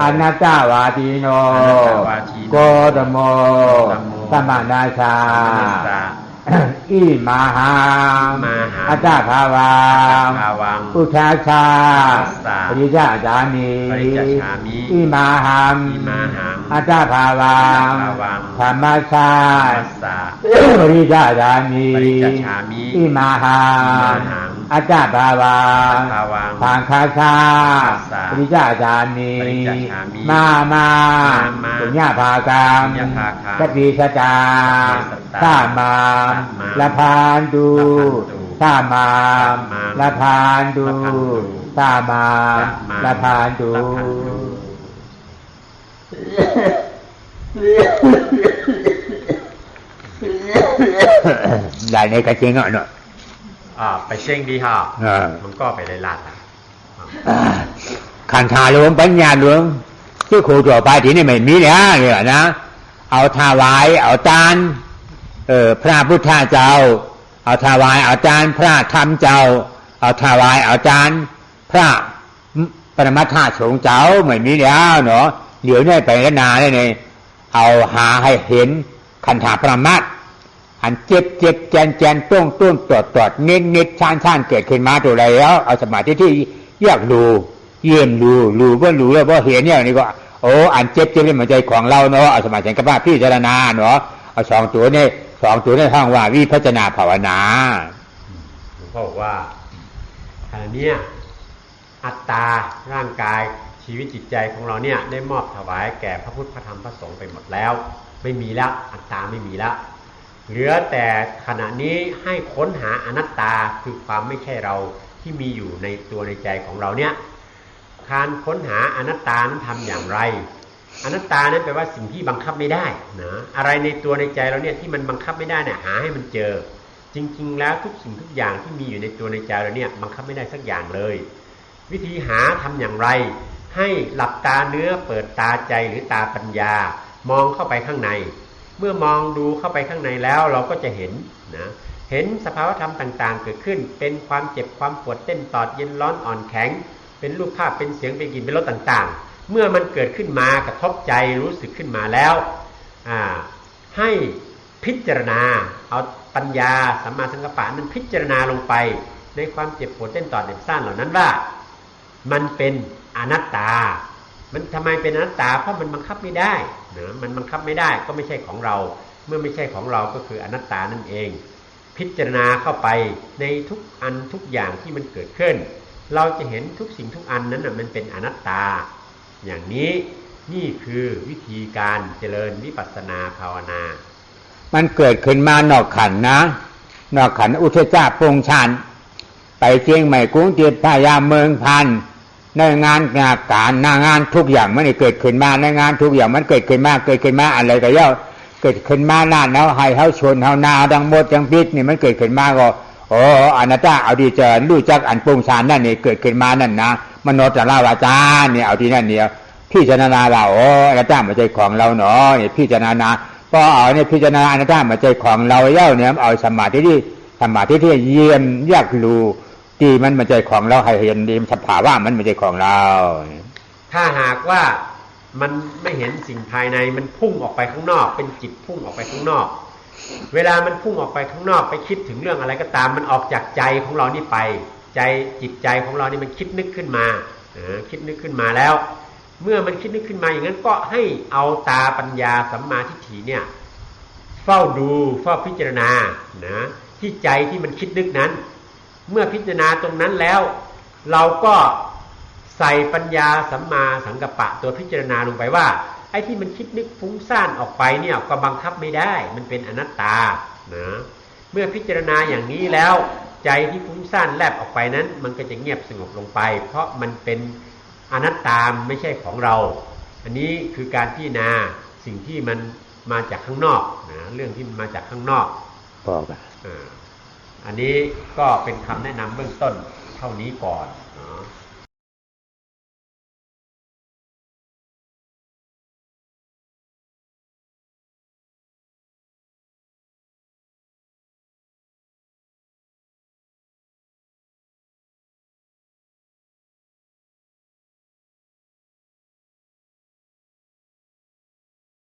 อนัตตวาทิโนโกตโมธัมมานาชาอิมาหังอัตตภาวังอุทาชาปริจาจามิอิมาหังอัตตภาวังธรรมชาปริจาจามิอิมาหังอัตตภาวังสังฆาชาปริจาจามิมาปุญญาภากังสติสตาสามามละพานดูสามามละพานดูสามามละพานดูได้ในกระเจียงเนาะไปเชียงดีฮะมันก็ไปได้ลาดขันธาหลวงปัญญาหลวงที่ครูตัวไปที่นี่ไม่มีเนี่ยนะเอาถวายเอาจานพระพุทธเจ้าเอาถวายเอาจานพระธรรมเจ้าเอาถวายเอาจานพระปรมัตถสงฆ์เจ้าไม่มีแล้วเนาะเดี๋ยวนี้ไปแล้วนาเนี่ยเอาหาให้เห็นขันธาปรมัตถ์อันเจ็บแจนต้งตรวจเน้นชานเกิดขึ้นมาตัวไรแล้วเอาสมาธิที่อยากดูเยี่ยมดูว่ารู้แล้วว่าเห็นเนี่ยนี่ก็โอ้อันเจ็บเป็นหัวใจของเราเนาะเอาสมาธิกับพระพิจารณาเนาะเอาสองตัวนี่ท่องว่าวิปัสสนาภาวนาหลวงพ่อบอกว่าขณะนี้อัตตาร่างกายชีวิตจิตใจของเราเนี่ยได้มอบถวายแก่พระพุทธพระธรรมพระสงฆ์ไปหมดแล้วไม่มีแล้วอัตตาไม่มีแล้วเหลือแต่ขณะนี้ให้ค้นหาอนัตตาคือความไม่ใช่เราที่มีอยู่ในตัวในใจของเราเนี่ยการค้นหาอนัตตานั้นทำอย่างไรอนัตตานั้นแปลว่าสิ่งที่บังคับไม่ได้นะอะไรในตัวในใจเราเนี่ยที่มันบังคับไม่ได้เนี่ยหาให้มันเจอจริงๆแล้วทุกสิ่งทุกอย่างที่มีอยู่ในตัวในใจเราเนี่ยบังคับไม่ได้สักอย่างเลยวิธีหาทำอย่างไรให้หลับตาเนื้อเปิดตาใจหรือตาปัญญามองเข้าไปข้างในเมื่อมองดูเข้าไปข้างในแล้วเราก็จะเห็นนะเห็นสภาวธรรมต่างๆเกิดขึ้นเป็นความเจ็บความปวดเต้นตอดเย็นร้อนอ่อนแข็งเป็นรูปภาพเป็นเสียงเป็นกลิ่นเป็นรสต่างๆเมื่อมันเกิดขึ้นมากระทบใจรู้สึกขึ้นมาแล้วให้พิจารณาเอาปัญญาสัมมาสังกัปปะนั้นพิจารณาลงไปในความเจ็บปวดเต้นตอดเจ็บซ่านเหล่านั้นว่ามันเป็นอนัตตามันทำไมเป็นอนัตตาเพราะมันบังคับไม่ได้นะมันบังคับไม่ได้ก็ไม่ใช่ของเราเมื่อไม่ใช่ของเราก็คืออนัตตานั่นเองพิจารณาเข้าไปในทุกอันทุกอย่างที่มันเกิดขึ้นเราจะเห็นทุกสิ่งทุกอันนั้นน่ะมันเป็นอนัตตาอย่างนี้นี่คือวิธีการเจริญวิปัสสนาภาวนามันเกิดขึ้นมานอกขันนะนอกขันอุทจารปงชานไปเชียงใหม่กรุงเทพพายาเมืองพันในงานการงานทุกอย่างมันเกิดขึ้นมาในงานทุกอย่างมันเกิดขึ้นมาอะไรก็ย่อเกิดขึ้นมาหน้าเนาให้เฮาชนเฮานาดังหมดดังพิษนี่มันเกิดขึ้นมาก็ โอ้อนัตตาเอาดีเจอรู้จักอันปรุงฌานนั่นนี่เกิดขึ้นมานั่นนะมโนตระวาจาเนี่ยเอาที่นั่นเนี่ยพิจารณาเราโอ้อนัตตาไม่ใช่ของเราเนาะเนี่ยพิจารณาพอเอาเนี่ยพิจารณาอนัตตาไม่ใช่ของเราเย้าเนี่ยเอาสมาธิที่เยี่ยมยากรู้ที่มันไม่ใช่ของเราให้เห็นดีสภาวะมันไม่ใช่ของเราถ้าหากว่ามันไม่เห็นสิ่งภายในมันพุ่งออกไปข้างนอกเป็นจิตพุ่งออกไปข้างนอกเวลามันพุ่งออกไปข้างนอกไปคิดถึงเรื่องอะไรก็ตามมันออกจากใจของเรานี่ไปใจจิตใจของเรานี่มันคิดนึกขึ้นมาคิดนึกขึ้นมาแล้วเมื่อมันคิดนึกขึ้นมาอย่างนั้นก็ให้เอาตาปัญญาสัมมาทิฏฐิเนี่ยเฝ้าดูเฝ้าพิจารณานะที่ใจที่มันคิดนึกนั้นเมื่อพิจารณาตรงนั้นแล้วเราก็ใส่ปัญญาสัมมาสังกัปปะตัวพิจารณาลงไปว่าไอ้ที่มันคิดนึกฟุ้งซ่านออกไปเนี่ยก็บังคับไม่ได้มันเป็นอนัตตานะเมื่อพิจารณาอย่างนี้แล้วใจที่ฟุ้งซ่านแลบออกไปนั้นมันก็จะเงียบสงบลงไปเพราะมันเป็นอนัตตาไม่ใช่ของเราอันนี้คือการพิจารณาสิ่งที่มันมาจากข้างนอกนะเรื่องที่มันมาจากข้างนอกบอกอันนี้ก็เป็นคำแนะนำเบื้องต้นเท่านี้ก่อน